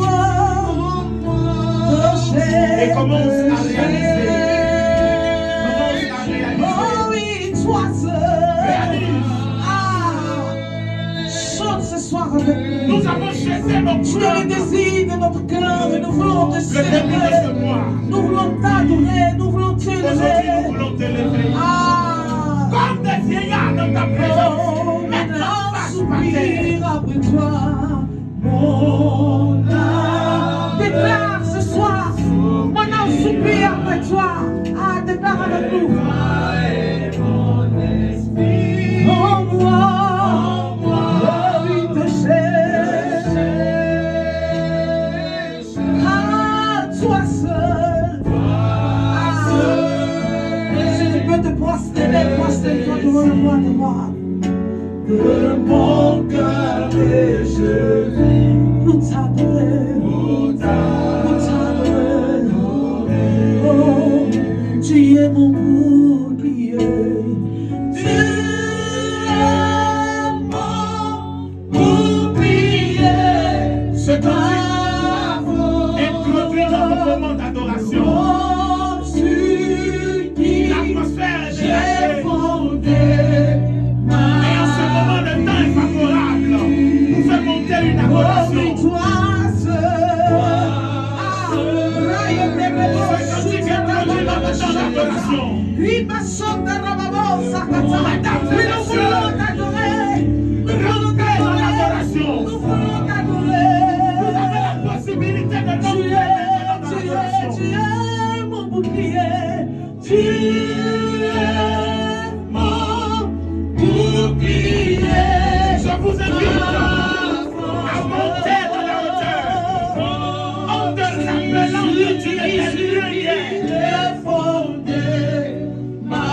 Et commence à réaliser. Commence à réaliser. Oh oui, toi seul. Réalise. Chante ce soir avec nous. Nous avons chassé nos Tu es pleurs. le désir de notre cœur et nous voulons te Le début de célébrer. ce mois. Nous voulons t'adorer, nous voulons Aujourd'hui, t'élever. nous voulons t'élever. Ah, Comme des vieillards dans ta oh, présence. mon Maintenant, âme passe par terre. soupire après toi. Mon âme déclare ce soir. Mon âme soupire après toi. Ah, déclare avec nous. Oh, moi, oui, te cherche. Ah, toi seul. Ah, si tu peux te prosterner, prosterne-toi devant moi. De mon cœur et je vis pour t'adorer, pour t'adorer. méritez une adoration. Je vous invite à monter dans la hauteur en te rappelant que tu es lié. Ma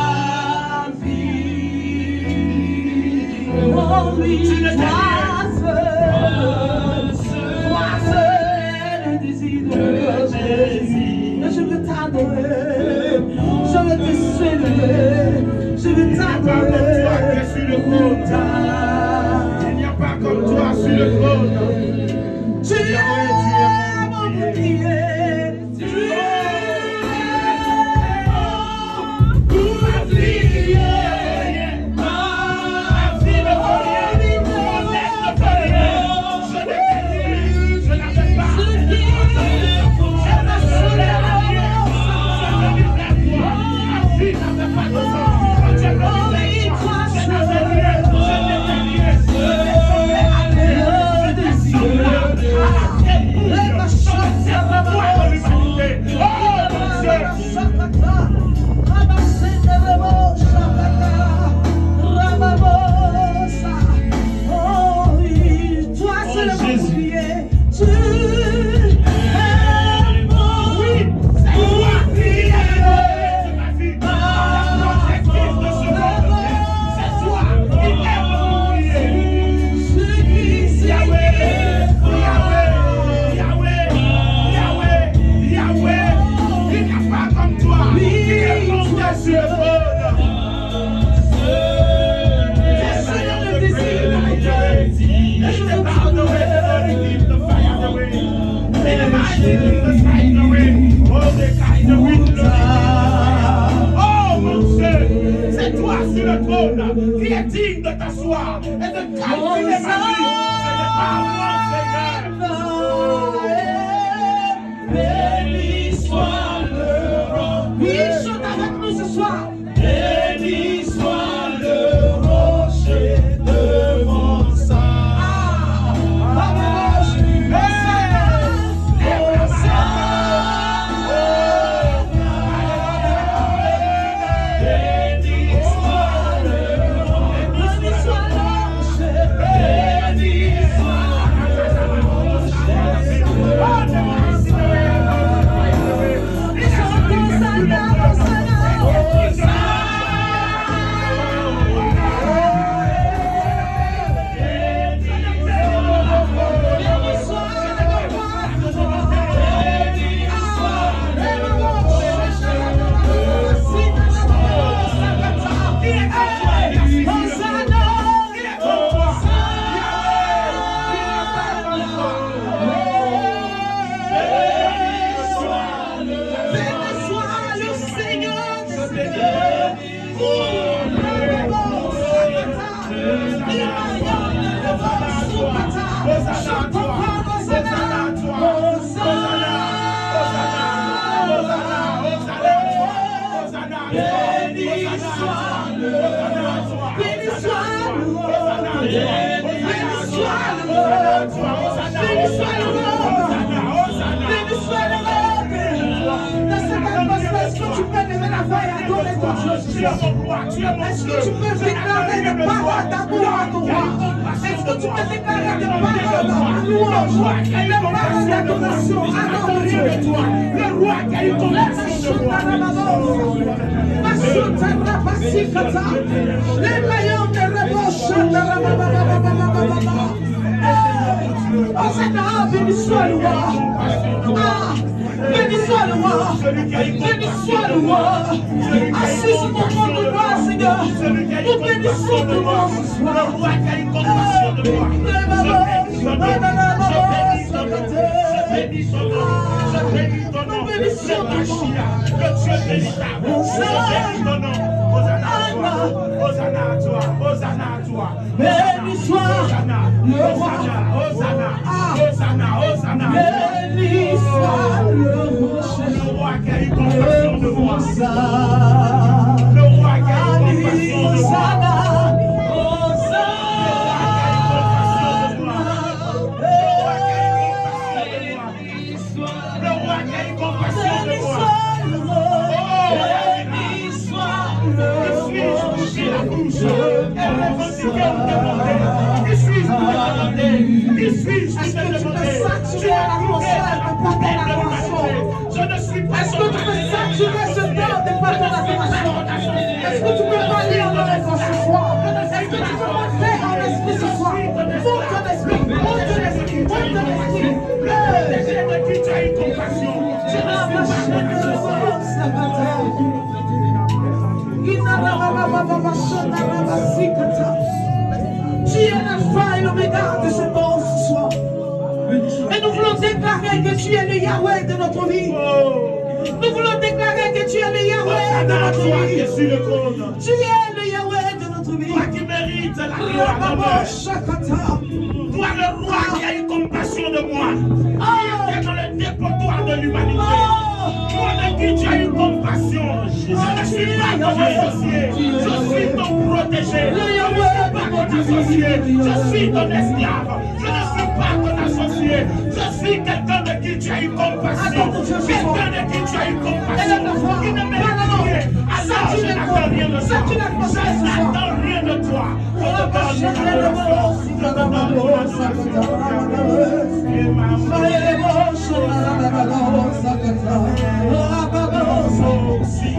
vie, Tu ne t'es je veux t'adorer, je veux te célébrer, je veux t'adorer. Il n'y a pas comme toi sur le trône. Tu es mon bouclier, tu es mon bouclier. Ma vie de collier, mon aide de collier. Je ne t'ai je n'avais pas. Oh mon Dieu, c'est toi sur le trône qui est digne de t'asseoir et de calculer ma vie. Ce n'est pas moi, Seigneur. Béni soit le roi. Oui, chante avec nous ce soir. Béni soit le rocher de mon sang. Est-ce que tu peux déclarer des paroles d'amour à ton roi? Est-ce que tu peux déclarer des paroles de louange et des paroles d'adoration à notre Dieu? Le roi qui a eu compassion de moi. Les maillons de rebauche. Oh Seigneur, béni soit le roi. Béni soit le roi. Béni soit le roi. Assis sur ton trône de gloire, Seigneur. Nous bénissons ton nom ce soir. Le roi qui a eu compassion de moi. Je bénis ton nom. Je bénis ton nom. Le Dieu véritable. Je bénis ton nom. Hosanna à toi. Hosanna à toi. Béni soit le roi. Hosanna. suis, Est-ce que tu peux saturer l'atmosphère de par ton adoration? Je ne suis pas Est-ce que tu peux saturer ce temps de par ton adoration? Est-ce que tu peux parler en langue ce soir? Est-ce que tu peux parler en esprit ce soir? Monte ton esprit, monte ton esprit, monte ton esprit. de qui tu as eu compassion. Je ne suis pas Tu es l'alpha et l'oméga de ce monde ce soir. Et nous voulons déclarer que tu es le Yahweh de notre vie. Nous voulons déclarer que tu es le Yahweh de notre vie. Tu es le Yahweh de notre vie. Toi qui mérites la gloire. Toi le roi qui a eu compassion de moi. Qui était dans le dépotoir de l'humanité. Toi de qui tu as eu compassion. Je ne suis pas ton associé. Je suis ton protégé. Je ne suis pas ton associé. Je suis ton esclave. Je ne suis pas ton associé. Je suis quelqu'un de qui tu as eu compassion. Quelqu'un de qui tu as eu compassion. Qui ne mérite rien. Alors je n'attends rien de toi. Je n'attends rien de toi. Je te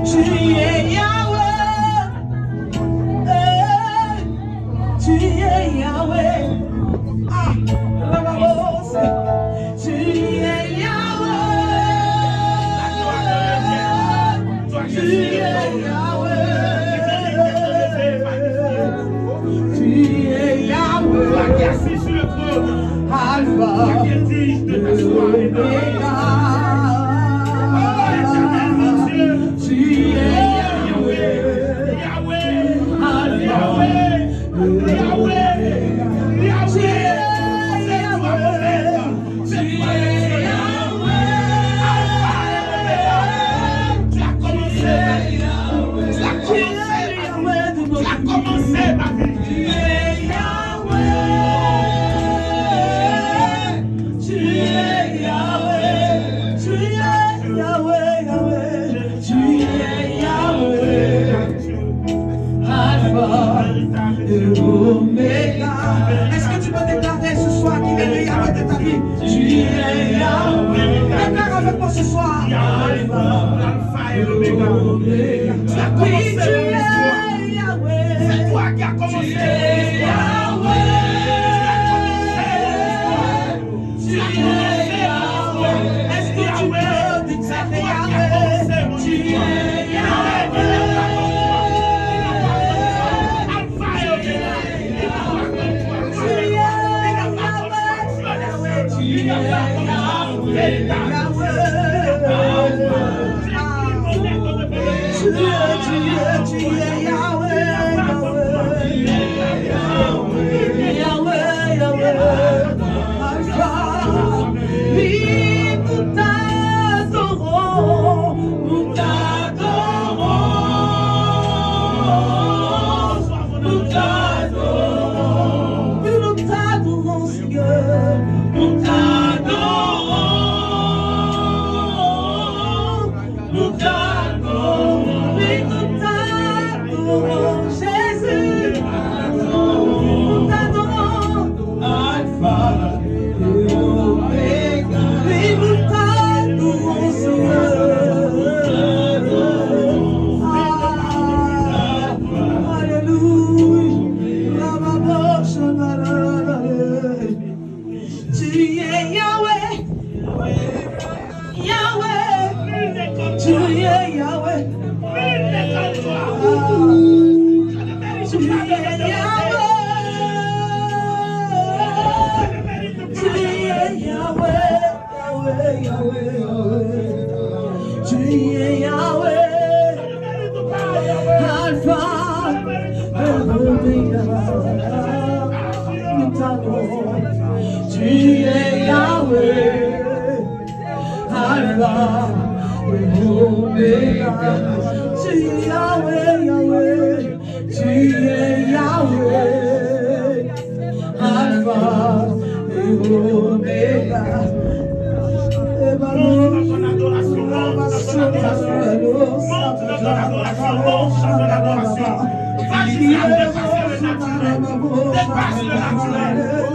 tu es Yahweh, tu es Yahweh, tu es Yahweh, tu es Yahweh, tu es Yahweh, toi qui es assis sur le trône, Alpha, toi qui es digne de t'asseoir et de tu es Yahweh, Est-ce que tu peux déclarer ce soir qu'il est le Yahweh de ta vie? Tu es Yahweh. Déclare avec moi ce soir. Alpha et l'Oméga. Tu as commencé l'histoire. C'est toi qui as commencé l'histoire. Tu as commencé l'histoire. Est-ce que tu peux déclarer Yahweh? Tu es Yahweh.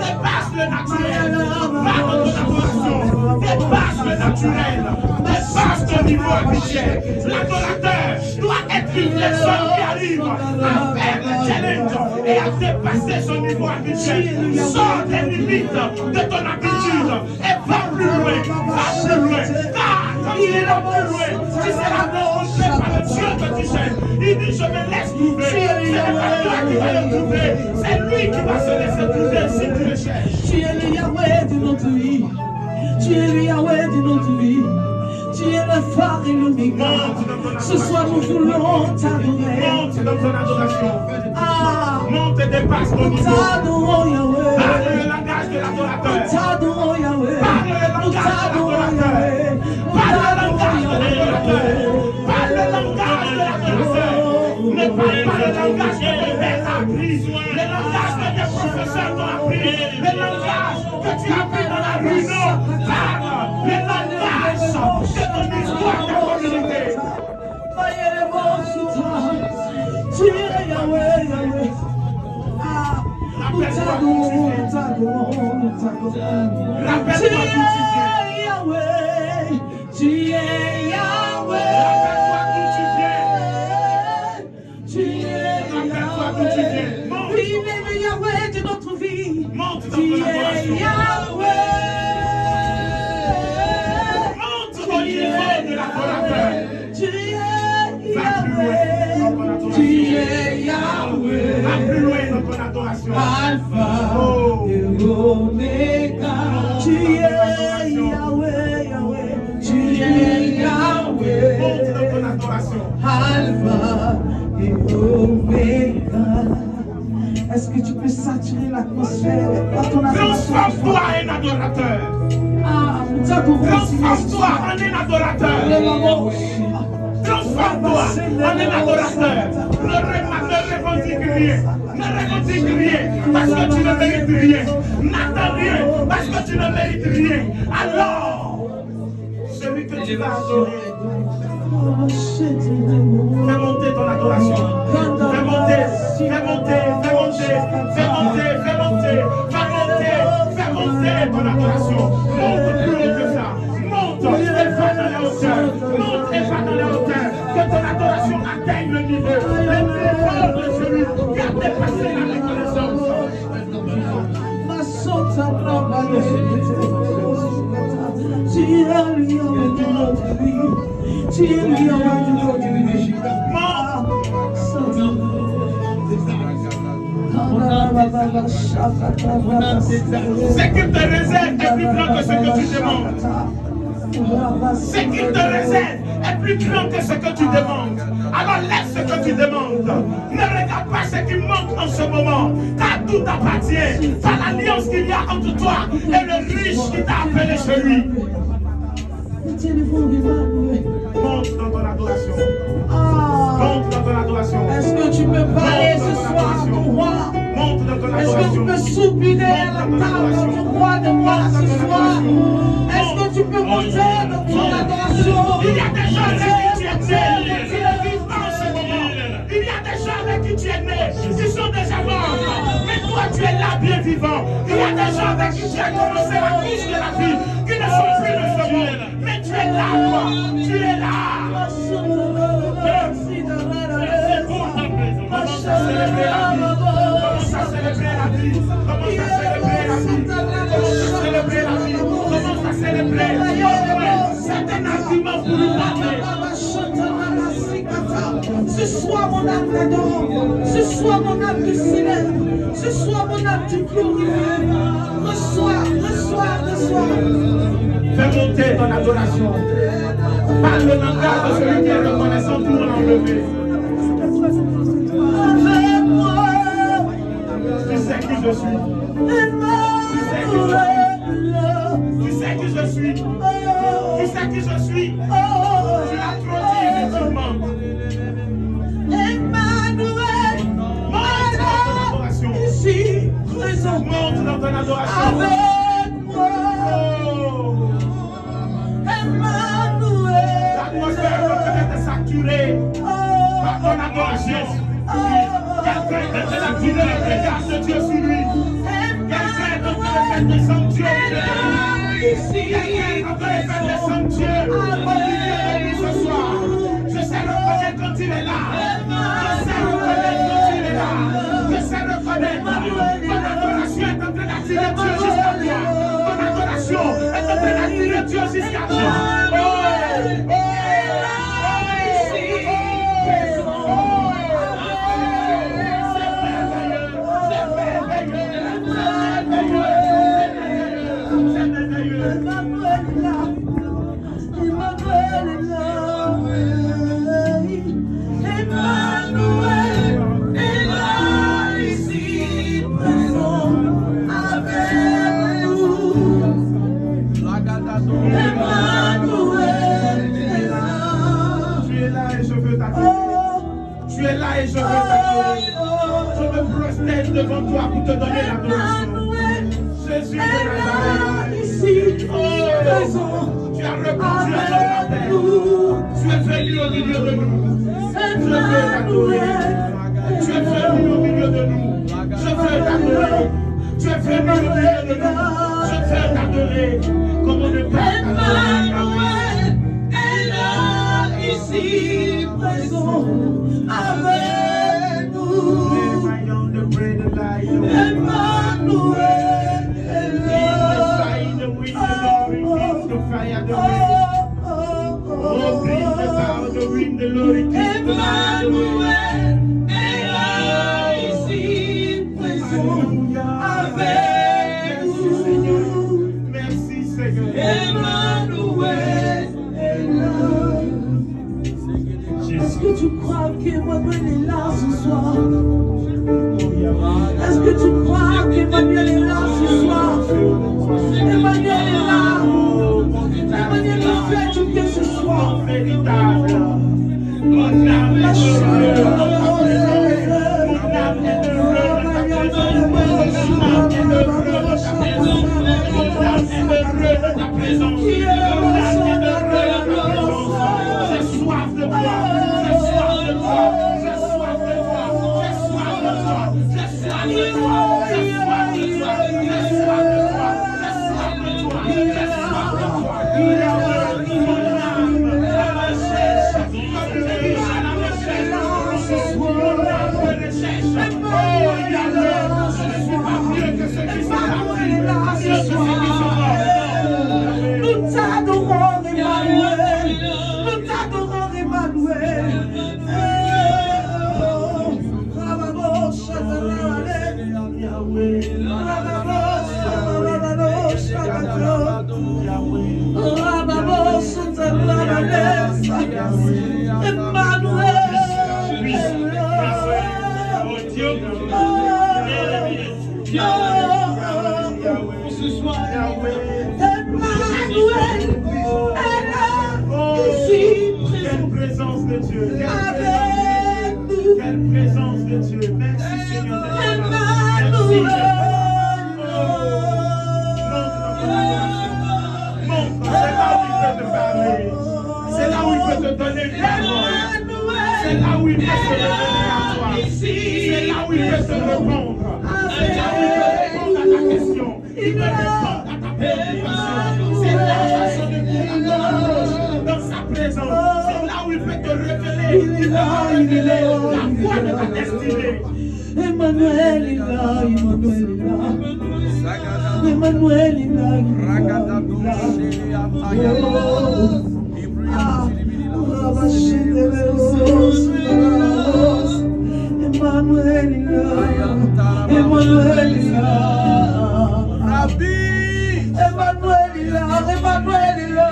Dépasse le naturel. naturel dépasse ton niveau habituel. L'adorateur doit être une personne qui arrive à faire le challenge et à dépasser son niveau habituel. Sors des limites de ton habitude et va plus loin, car quand tu iras plus loin, tu seras rencontré par le Dieu que tu cherches. Il dit, je me laisse trouver. Ce n'est pas toi qui vas le trouver, c'est lui qui va se laisser trouver si tu le cherches. Tu es le Yahweh de notre vie. Tu es le Yahweh de notre vie. Tu es le phare et l'oméga. Ce soir, nous voulons t'adorer. Monte dans ton adoration. Ah, Monte et dépasse ton nous niveau. t'adorons, Yahweh. Parle le langage de Nous l'adorateur. t'adorons, Yahweh. Parle le Nous langage de t'adorons, l'adorateur. Yahweh. Nous Parle le t'adorons, langage de l'adorateur. Yahweh. Parle le langage de l'adorateur. Ne parle pas le langage que tes pères t'ont appris. Le langage que tes professeurs t'ont appris. Le langage que tu as appris dans la rue. Non, parle le langage que ton histoire t'a communiqué. Tu es Yahweh, Yahweh. Ah, nous t'adorons, nous t'adorons, nous t'adorons. Rappelle-toi qui tu viens. Yahweh, tu es Yahweh. Rappelle-toi d'où tu viens. Tu es Rappelle-toi d'où tu Yahweh. viens. Monte. Oui, il est le Yahweh de notre vie. Monte dans Tu ton es adoration. Yahweh. Monte au niveau de l'adorateur. Tu es Va plus loin dans ton Yahweh. adoration. Tu es Yahweh. Va plus loin dans ton adoration. Alpha Oh. et Omega. Tu es Yahweh, Yahweh. Tu es Yahweh. Monte dans ton adoration. Alpha et Omega. Est-ce que tu peux saturer l'atmosphère dans ton adoration? Transforme-toi en adorateur. Ah, nous t'adorons. Transforme-toi en un adorateur. Transforme-toi en un adorateur. Ne revendique rien. Ne revendique rien parce que tu ne mérites rien. N'attends rien parce que tu ne mérites rien. Alors, celui que tu vas adorer, fais monter ton adoration. Fais monter, fais monter, fais monter, fais monter, fais monter, fais monter, fais monter ton adoration. Monte plus haut que ça. Monte et va dans les hauteurs. Monte et va dans les hauteurs. Que ton adoration atteigne le niveau de celui qui a dépassé la reconnaissance. Tu es le Yahweh de notre vie. Tu es le Yahweh de notre vie. Ce qu'il te réserve est plus grand que ce que tu demandes. Ce qu'il te réserve est plus grand que ce que tu demandes. Alors laisse ce que tu demandes. Ne regarde pas ce qui manque en ce moment. Car tout appartient à l'alliance qu'il y a entre toi et le riche qui t'a appelé chez lui. Monte dans ton adoration. Monte dans ton adoration. Est-ce que tu peux parler ce soir du roi? Monte dans ton Est-ce que tu adoration. peux soupirer à la table du roi de moi ce soir? Est-ce que tu peux monter dans ton adoration? Il y a des gens avec qui tu es né, qui ne vivent pas en ce moment. Il y a des gens avec qui tu es né, qui sont déjà morts. Mais toi, tu es là, bien vivant. Il y a des gens avec qui tu as commencé la course de la vie, qui ne sont plus de ce monde. Mais tu es là, toi. Tu es là. Commence à célébrer la vie. Commence à célébrer la vie. Commence à célébrer la vie. Commence à célébrer la vie. Commence à célébrer. C'est un argument pour nous parler. Ce soir mon âme t'adore. Ce soir mon âme te célèbre. Ce soir mon âme te glorifie. Reçois, reçois, reçois. Fais monter ton adoration. Parle le langage de celui qui est reconnaissant pour l'enlever. Avec moi. Tu sais qui je suis. Tu sais qui je suis. Tu sais qui je suis. Tu l'as trop dit inutilement. Emmanuel, Monte dans ton adoration. ici présent. Monte dans ton adoration. Avec moi, Oh. Emmanuel. L'atmosphère est en train de saturer par ton adoration. Quelqu'un est en train d'attirer le regard de Dieu sur lui. Quelqu'un est en train de faire des sanctuaires. Quelqu'un est en train de faire des sanctuaires. de Dieu jusqu'à toi. Tu es là et je veux t'adorer. Je me prosterne devant toi pour te donner l'adoration. Jésus de Nazareth, ici, présent. Tu as répondu à notre appel. Tu es venu au milieu de nous. Je veux t'adorer. Tu es venu au milieu de nous. Je veux t'adorer. Tu es venu au milieu de nous. Je veux t'adorer. Comme on ne peut t'adorer. Ici, présent, avec nous. Emmanuel, the bread of life. Emmanuel, the wind, the Lord, the fire, the wind. Oh, bring the power, the wind, the Lord, Emmanuel, ici, présent, avec nous. Merci, Seigneur. Emmanuel, est-ce que tu crois qu'Emmanuel est là ce soir? Est-ce que tu crois qu'Emmanuel est là ce soir? Emmanuel est là. Emmanuel nous fait du bien ce soir. Véritable. Mon âme est heureuse. Mon âme est heureuse de ta présence. Mon âme est heureuse de ta présence. Mon âme est heureuse de ta présence. J'ai soif de toi. Nous t'adorons, Emmanuel. Nous t'adorons, Emmanuel. Quelle présence de Dieu. Quelle présence de Dieu. Merci Seigneur. Merci. C'est là où il peut te parler. C'est là où il peut te donner une parole. C'est là où il peut se révéler à toi. C'est là où il peut te répondre. C'est là où il peut répondre à ta question. Il peut répondre à ta préoccupation. C'est la façon de vivre dans sa présence. C'est là où il peut te révéler. Il peut te révéler la voie de ta destinée. Emmanuel est là, Emmanuel est là. Emmanuel est là, Emmanuel est là. Emmanuel est là. Rabbi. Emmanuel est là. Emmanuel est là.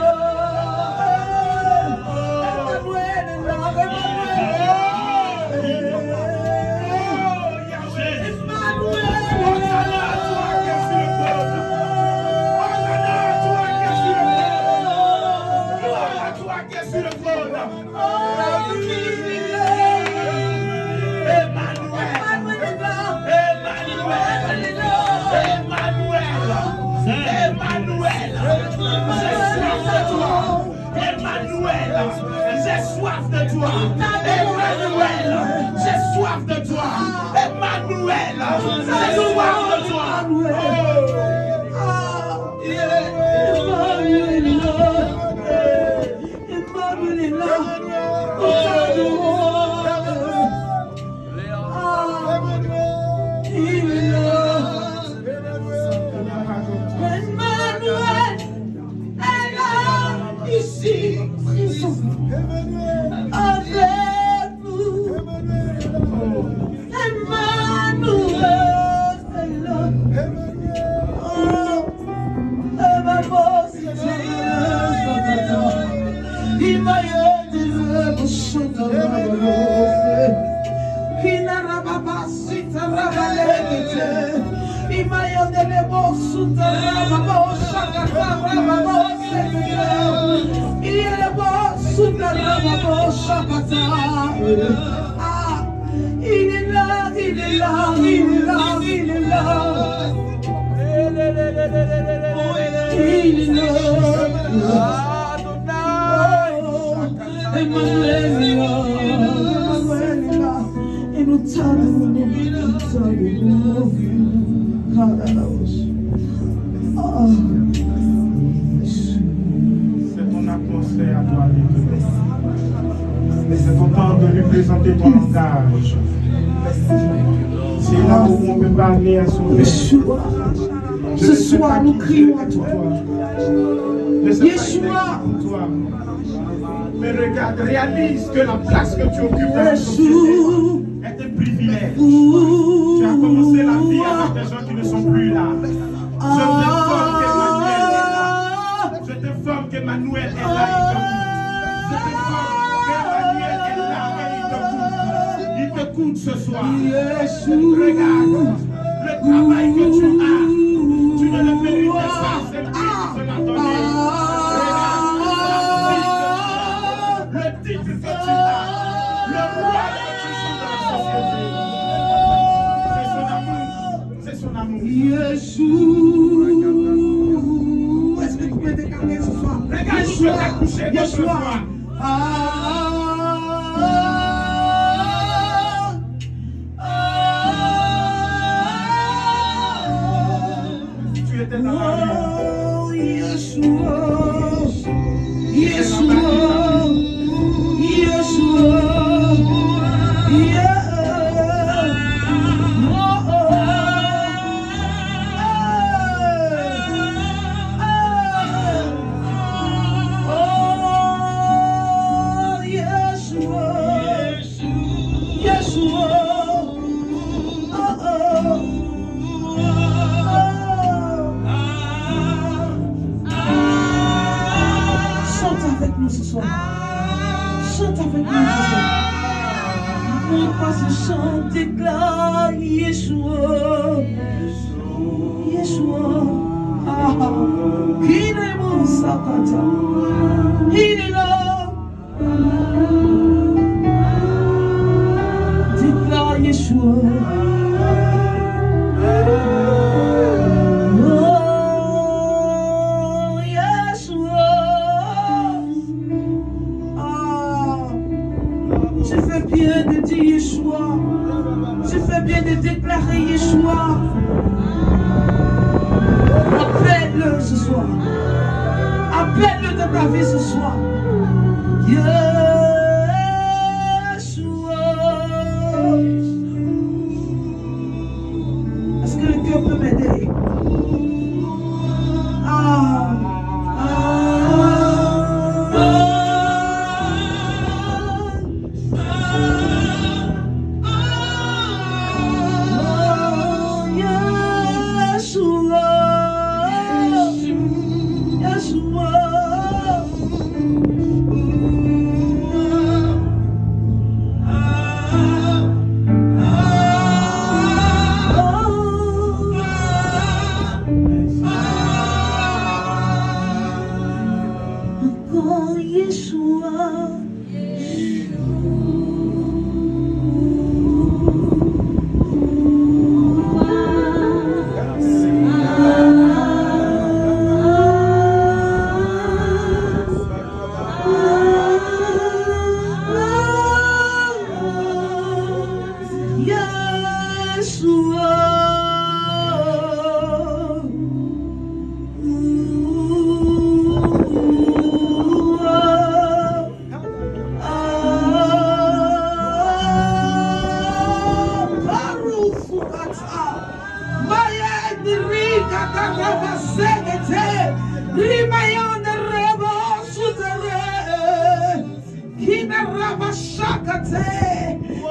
J'ai soif de toi, Emmanuel. J'ai soif de toi, Emmanuel. J'ai soif de toi. Emmanuel est là. Il est là. Emmanuel est là. Il est là, il est là, il est là, il est là. Il est là. Emmanuel est là. Emmanuel est là. Et nous t'adorons. Nous t'adorons. C'est ton atmosphère à toi, l'éternel. Et c'est ton temps de lui présenter ton langage. C'est là où on peut parler à son Yeshua. Ce soir, nous crions à toi. Yeshua. Mais regarde, réalise que la place que tu occupes dans la société est un privilège. Tu as commencé la vie avec des gens qui ne sont plus là. Je t'informe qu'Emmanuel est là. Je t'informe qu'Emmanuel est là et il t'écoute ce soir. Regarde le travail que tu as. Tu ne le mérites pas, c'est lui qui te l'a donné. Regarde le titre que tu as, le roi que tu sens dans la société. C'est son amour. Est-ce que tu peux déclarer ce soir? Regarde, tu peux t'accoucher de ce soir. Tu étais dans la rue. Yeshua, Yeshua, Yeshua, ce soir. Chante avec nous ce soir. Mon pas ce chant déclare Yeshua. Yeshua. Il est mon sakata. Il est là. Déclare Yeshua. Bien de dire Yeshua. Je fais bien de déclarer Yeshua. Appelle-le ce soir. Appelle-le dans ta vie ce soir. Yeshua. Est-ce que le cœur peut m'aider?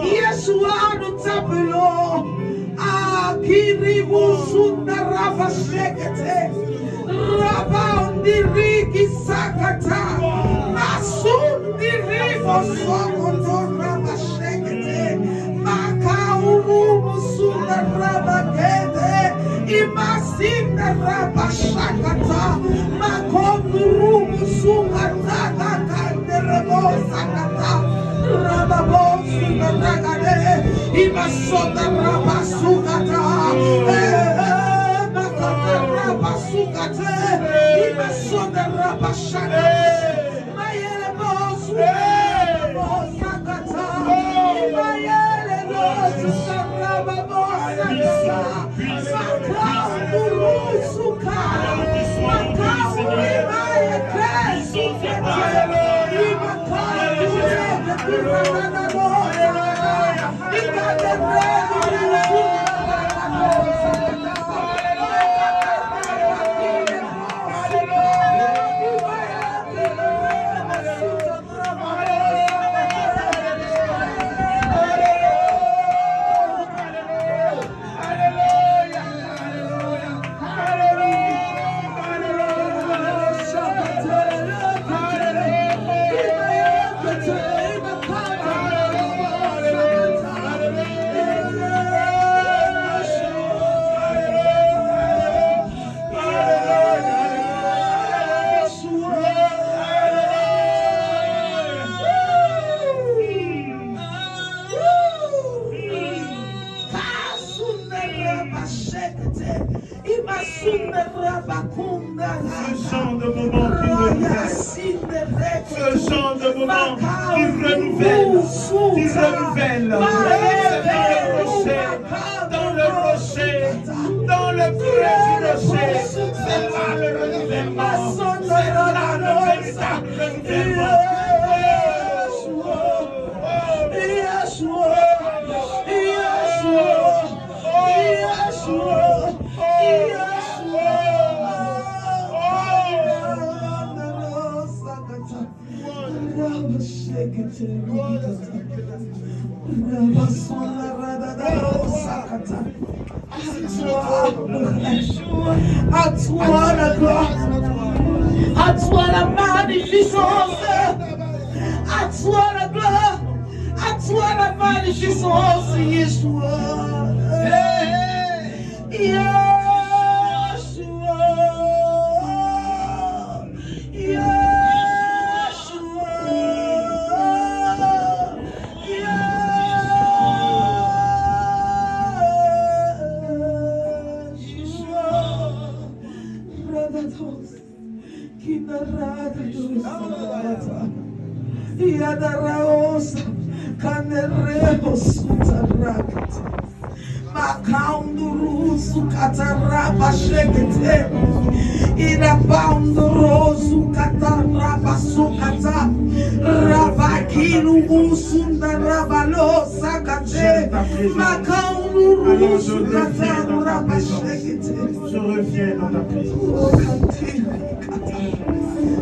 Yeshua, nous t'appelons. Akiribu sunda rava shekete. Rava ondiri kisakata. Masundiri fosokoto rava shekete. Makauru musunda rava kete. Rabashakata, Makonduru Sukata, Kanderabosakata, Rababosukatagade, Imasota Rabasukata, Makata Rabasukate, Imasota Rabashakate, Mayele Bosukata, Mayele Ce genre de moment qui renouvelle. Ce genre de moment qui renouvelle. Qui renouvelle. Dans le rocher. Dans le creux du rocher. C'est là le renouvellement. C'est là le véritable renouvellement. À toi la gloire, à toi la magnificence, à toi la gloire, à toi la magnificence, Yeshua. Yadaraosa, Kanereo Sutarakata, Makaundurusu Kataraba Shekete, Irabaundurosu Kataraba Sukata, Rabakilu Usunda Rabalo Sakate, Makaundurusu Kataraba Shekete. Je reviens dans ta présence.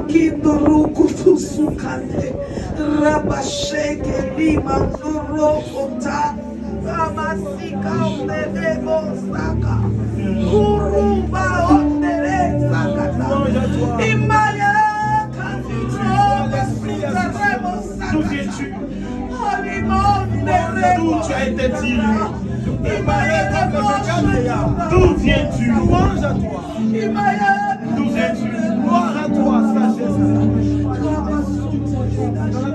Kindorukutusukane, Rabasheke Lima Nurokota, Ramasika Onelebo Saka, Kuruba Onele Sakata, Imaya Kanuro Sutaremo D'où Saka, viens-tu? D'où tu as été tiré? Imaya D'où viens-tu? Louange à toi. D'où viens-tu? Gloire à toi, sagesse.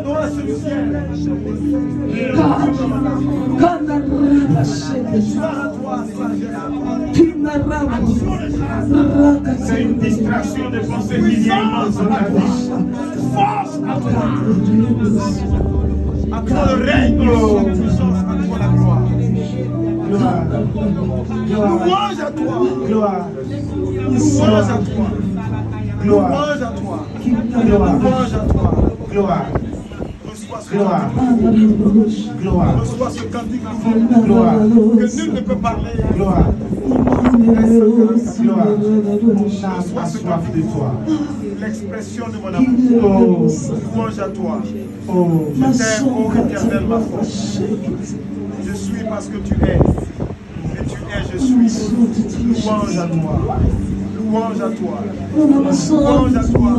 Gloire sur le ciel. Gloire à toi, sagesse. C'est une distraction de pensée qui vient dans ta vie. Force à toi. À toi le règne, la puissance, à toi la gloire. Louange à toi. Gloire. Louange à toi. Gloire. Louange à toi. Gloire. Louange à toi. Gloire. Reçois ce Gloire. Gloire. Reçois ce cantique Gloire. que nul ne peut parler. Gloire. Gloire. Mon âme a soif de toi. L'expression de mon amour. Oh. Louange à toi. Oh. Je t'aime, ô éternel, ma force. Je suis parce que tu es. Et tu es, je suis. Louange à toi. Louange à toi. Louange à toi. Louange à toi.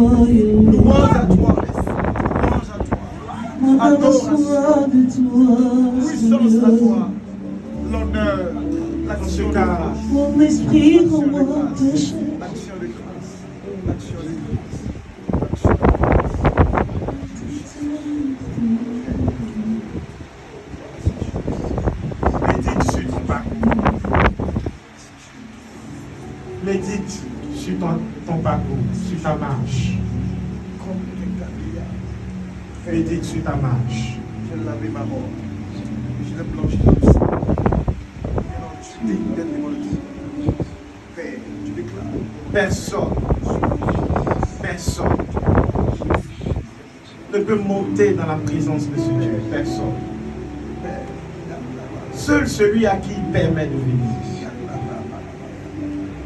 Louange à toi. Adoration. Puissance à toi. L'honneur. La Dans ce cas, Mon esprit, comment te la L'action de Dieu. Médite sur ton parcours. Médite sur ton parcours, sur ta marche. Médite sur ta marche. Je lavé ma robe. Je l'ai blanchi dans le sang. Maintenant, tu libères devant Dieu. Père, tu déclares. Personne ne peut monter dans la présence de ce Dieu. Personne. Seul celui à qui il permet de venir.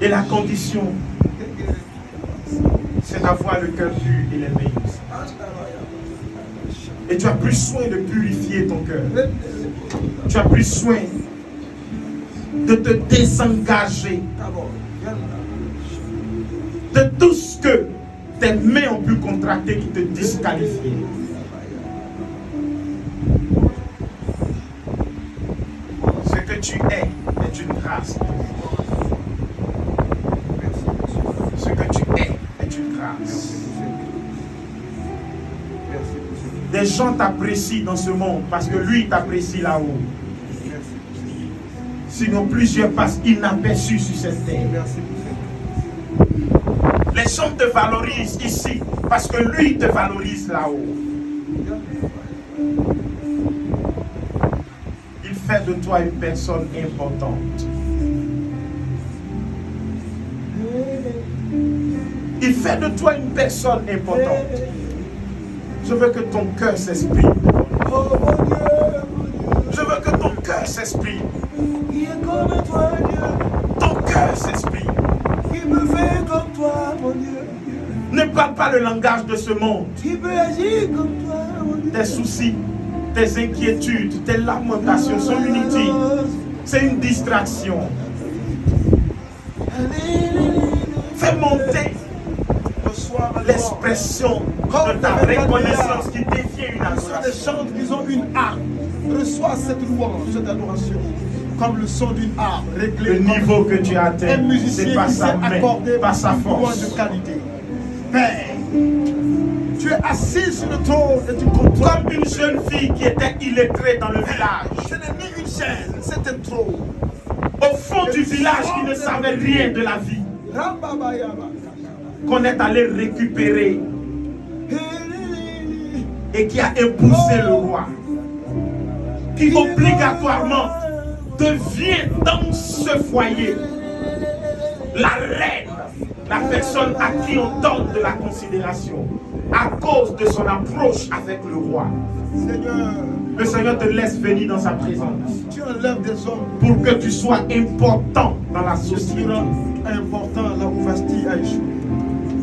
Et la condition, c'est d'avoir le cœur pur et les mains. Et tu as plus soin de purifier ton cœur. Tu as plus soin de te désengager de tout ce que tes mains ont pu contracter qui te disqualifient. Ce que tu es est une grâce. Ce que tu es est une grâce. Des gens t'apprécient dans ce monde parce que lui t'apprécie là-haut. Sinon plusieurs passent inaperçus sur cette terre. Les gens te valorisent ici parce que lui te valorise là-haut. Il fait de toi une personne importante. Il fait de toi une personne importante. Je veux que ton cœur s'exprime. Je veux que ton cœur s'exprime. Ton cœur s'exprime. Il me fait comme toi, mon Dieu. Ne parle pas le langage de ce monde. Il peut agir comme toi, mon Dieu. Tes soucis, tes inquiétudes, tes lamentations sont inutiles. C'est une distraction. Fais monter l'expression de ta reconnaissance qui dévient une Reçois des adoration. chants, ils ont une harpe. Reçois cette louange, cette adoration, comme le son d'une harpe réglé. Le niveau que tu as Un atteint, musicien c'est pas qui s'est sa main, accordé pas sa une louange force. de qualité. Père, tu es assis sur le trône et tu contrôles. Comme une jeune fille qui était illettrée dans le village. Ce n'est ni une chaîne, c'est un trône. Au fond du village qui ne savait rien de la vie. Qu'on est allé récupérer et qui a épousé le roi. Qui obligatoirement devient dans ce foyer la reine, la personne à qui on donne de la considération à cause de son approche avec le roi. Seigneur, Le Seigneur te laisse venir dans sa présence tu enlèves des hommes. pour que tu sois important dans la Je société. suis important là où Vasti a échoué.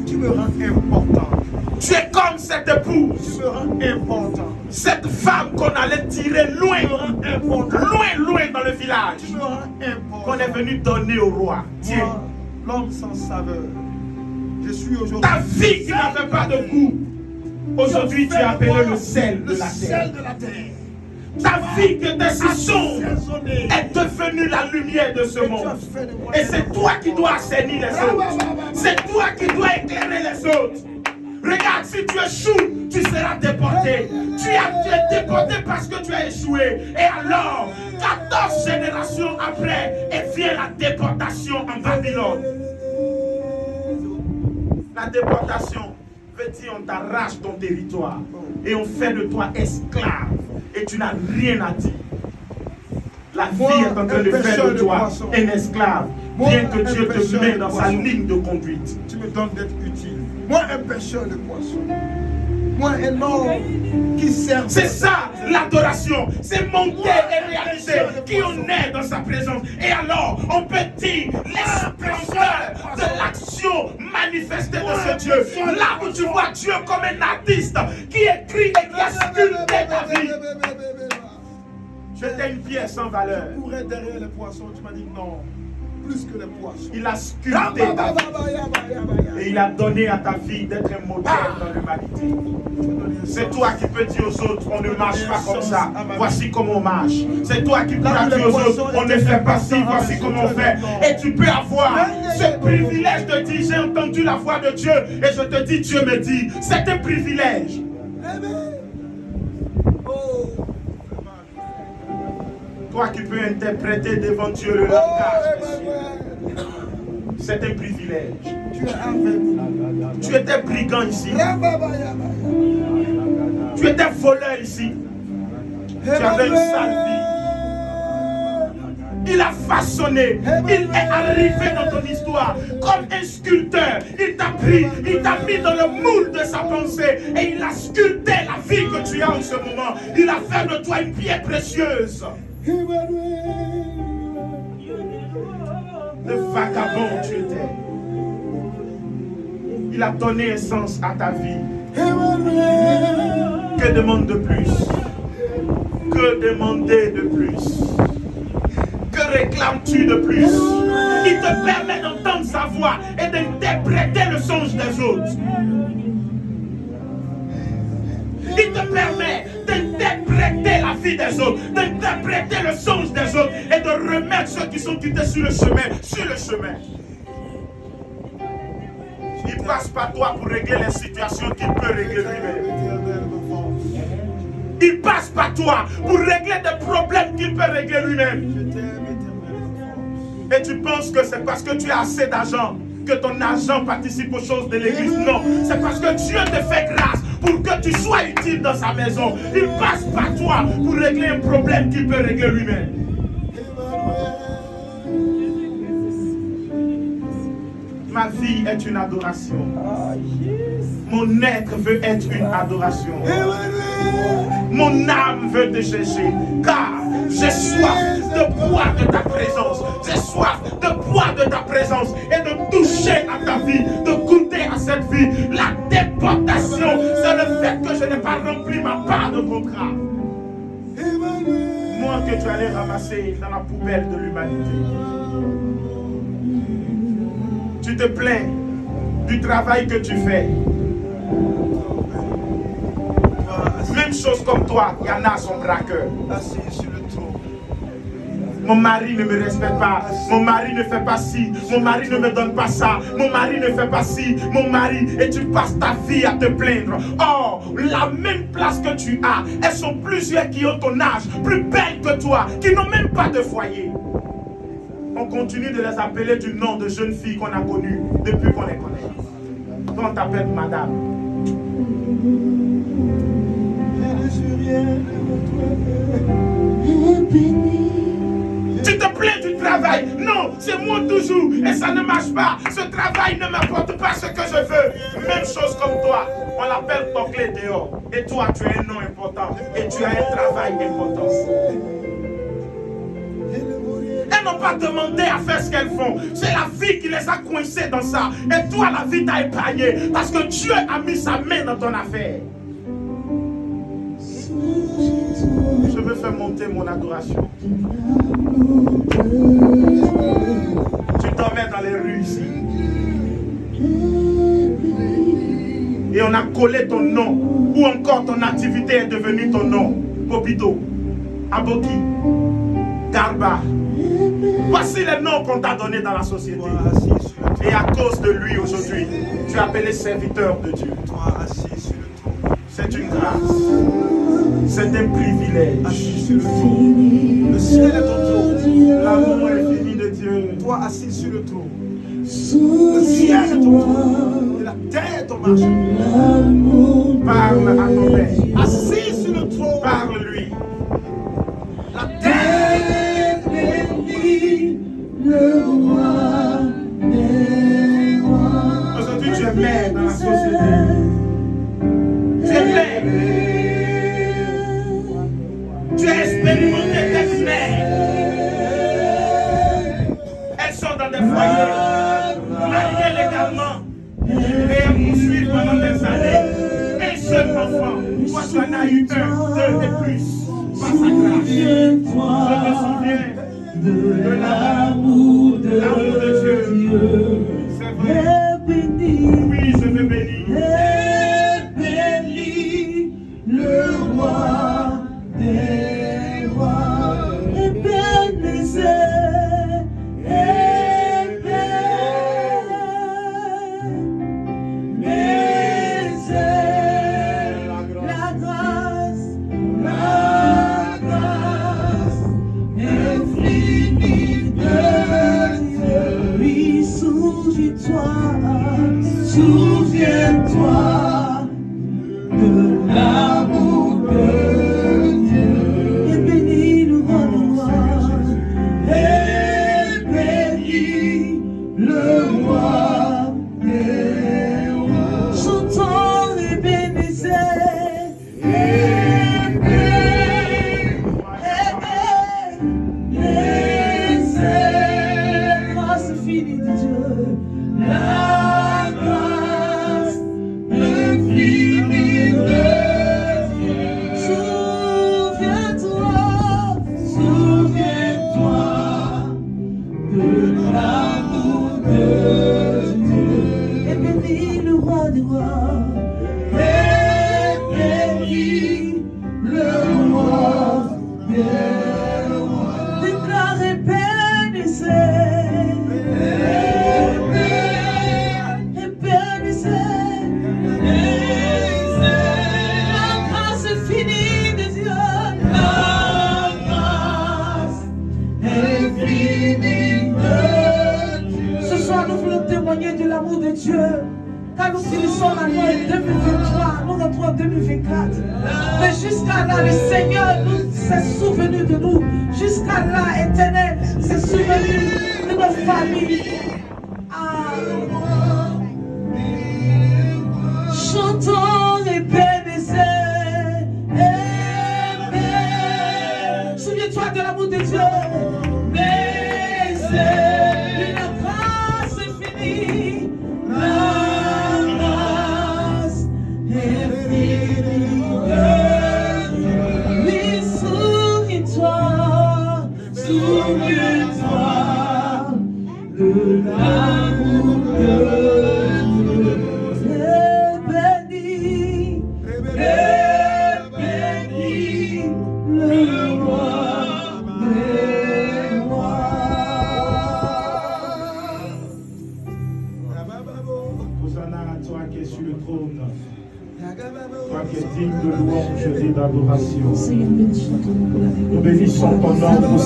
Tu me rends important. Tu es comme cette épouse, Tu me rends important. cette femme qu'on allait tirer loin, Tu me rends important. loin dans le village, Tu me rends important. qu'on est venu donner au roi. Tiens, Moi, l'homme sans saveur. Je suis aujourd'hui. ta vie qui n'avait pas de goût, aujourd'hui tu es appelé le sel de le la sel terre. de la terre. Ta vie qui était si sombre Assaisonné. est devenue la lumière de ce Et tu as monde. fait de moi Et c'est toi qui dois assainir les autres. C'est toi qui dois éclairer les autres. Regarde, si tu échoues, tu seras déporté. Tu es déporté parce que tu as échoué. Et alors, 14 générations après, et vient la déportation en Babylone. La déportation veut dire on t'arrache ton territoire et on fait de toi esclave et tu n'as rien à dire. La vie Moi, est en train de un faire pêcheur de de toi poissons. un esclave, Moi, bien que un Dieu te pêcheur met de dans sa poissons. ligne de conduite. Tu me donnes d'être utile. Moi, un pêcheur de poissons. Moi, un homme qui sert. C'est ça l'adoration, c'est monter et réaliser qui on est dans sa présence. Et alors, on peut dire l'esplendeur de l'action manifestée de ce Dieu. Là où tu vois Dieu comme un artiste qui écrit et qui a sculpté ta vie. J'étais une pièce sans valeur. Tu courais derrière les poissons. Tu m'as dit non. Plus que les poissons. Il a sculpté ta vie. Et il a donné à ta vie d'être un modèle dans l'humanité. C'est toi qui peux dire aux autres, on ne marche pas comme ça. Voici comment on marche. C'est toi qui peux dire aux autres, on ne fait pas ci, voici comment on fait. Et tu peux avoir Ce privilège de dire, j'ai entendu la voix de Dieu et je te dis, Dieu me dit, c'est un privilège. Toi qui peux interpréter devant Dieu le langage, c'est un privilège. Tu étais brigand ici. Tu étais voleur ici. Tu avais une sale vie. Il a façonné, il est arrivé dans ton histoire comme un sculpteur. Il t'a pris, il t'a mis dans le moule de sa pensée et il a sculpté la vie que tu as en ce moment. Il a fait de toi une pierre précieuse. Le vagabond tu étais. Il a donné un sens à ta vie. Que demande de plus? Que demander de plus? Que réclames-tu de plus? Il te permet d'entendre sa voix et d'interpréter le songe des autres. Il te permet d'interpréter la vie des autres, d'interpréter le songe des autres et de remettre ceux qui sont quittés sur le chemin. Il ne passe pas toi pour régler les situations qu'il peut régler lui-même. Il passe par toi pour régler des problèmes qu'il peut régler lui-même. Et tu penses que c'est parce que tu as assez d'argent que ton argent participe aux choses de l'église. Non, c'est parce que Dieu te fait grâce pour que tu sois utile dans sa maison. Il passe par toi pour régler un problème qu'il peut régler lui-même. Ma vie est une adoration. Mon être veut être une adoration. Mon âme veut te chercher, car j'ai soif de boire de ta présence. J'ai soif de boire de ta présence et de toucher à ta vie, de goûter à cette vie. La déportation, c'est le fait que je n'ai pas rempli ma part de contrat. Moi que tu allais ramasser dans la poubelle de l'humanité. Tu te plains du travail que tu fais. Même chose comme toi, il y en a son braqueur. Assis sur le trône. Mon mari ne me respecte pas. Mon mari ne fait pas ci. Mon mari ne me donne pas ça. Mon mari ne fait pas ci. Mon mari, et tu passes ta vie à te plaindre. Or, la même place que tu as, elles sont plusieurs qui ont ton âge, plus belles que toi, qui n'ont même pas de foyer. On continue de les appeler du nom de jeunes filles qu'on a connues depuis qu'on les connaît. Quand on t'appelle madame. Tu te plains du travail. Non, c'est moi toujours. Et ça ne marche pas. Ce travail ne m'apporte pas ce que je veux. Même chose comme toi. On l'appelle ton clé dehors. Et toi, tu as un nom important. Et tu as un travail important. Elles n'ont pas demandé à faire ce qu'elles font. C'est la vie qui les a coincées dans ça. Et toi, la vie t'a épargné. Parce que Dieu a mis sa main dans ton affaire. Je veux faire monter mon adoration. Tu dormais dans les rues ici. Et on a collé ton nom. Ou encore ton activité est devenue ton nom. Popito, Aboki, Garba. Voici les noms qu'on t'a donnés dans la société. Et à cause de lui aujourd'hui, tu es appelé serviteur de Dieu. C'est une grâce. C'est un privilège. Assis sur le trône. Le ciel est ton trône. L'amour infini de Dieu. Toi assis sur le trône. Le ciel est ton trône. Et la terre est ton marché. Parle à ton Père. Assis sur le trône. Parle-lui. La terre bénit le roi des rois. Aujourd'hui, tu es mère dans la société. Tu es mère. Tu as expérimenté tes mères. Elles sont dans des foyers, mariées légalement, et elles poursuivent pendant des années. Un seul enfant, toi tu en as eu un, deux et plus. Par sa grâce. Je me souviens de l'amour de Dieu. C'est vrai. Oui, je veux bénir. Bénis le roi des rois. Bénissez, bénissez. Souviens-toi de l'amour de Dieu. Et bénis le roi de gloire. Et bénis le roi des rois. Chantons Ebenezer. Ebenezer. Grâce infinie de Dieu. La grâce infinie de Dieu. Souviens-toi, souviens-toi de l'amour de Dieu. Et bénis le roi des rois. Et bénis le roi des rois. Déclare Ebenezer. La grâce infinie de Dieu. La grâce infinie de Dieu. Ce soir, nous voulons témoigner de l'amour de Dieu. Car nous finissons l'année 2023, nous rentrons en 2024. Mais jusqu'à là, le Seigneur s'est souvenu de nous. Jusqu'à là, Éternel s'est souvenu de nos familles. Chantons Ebenezer. Souviens-toi de l'amour de Dieu. Mais c'est une grâce infinie. La grâce infinie de Dieu. Oui, souviens-toi, souviens-toi de l'amour de Dieu. Toi qui es digne de louange et d'adoration. Nous bénissons ton nom pour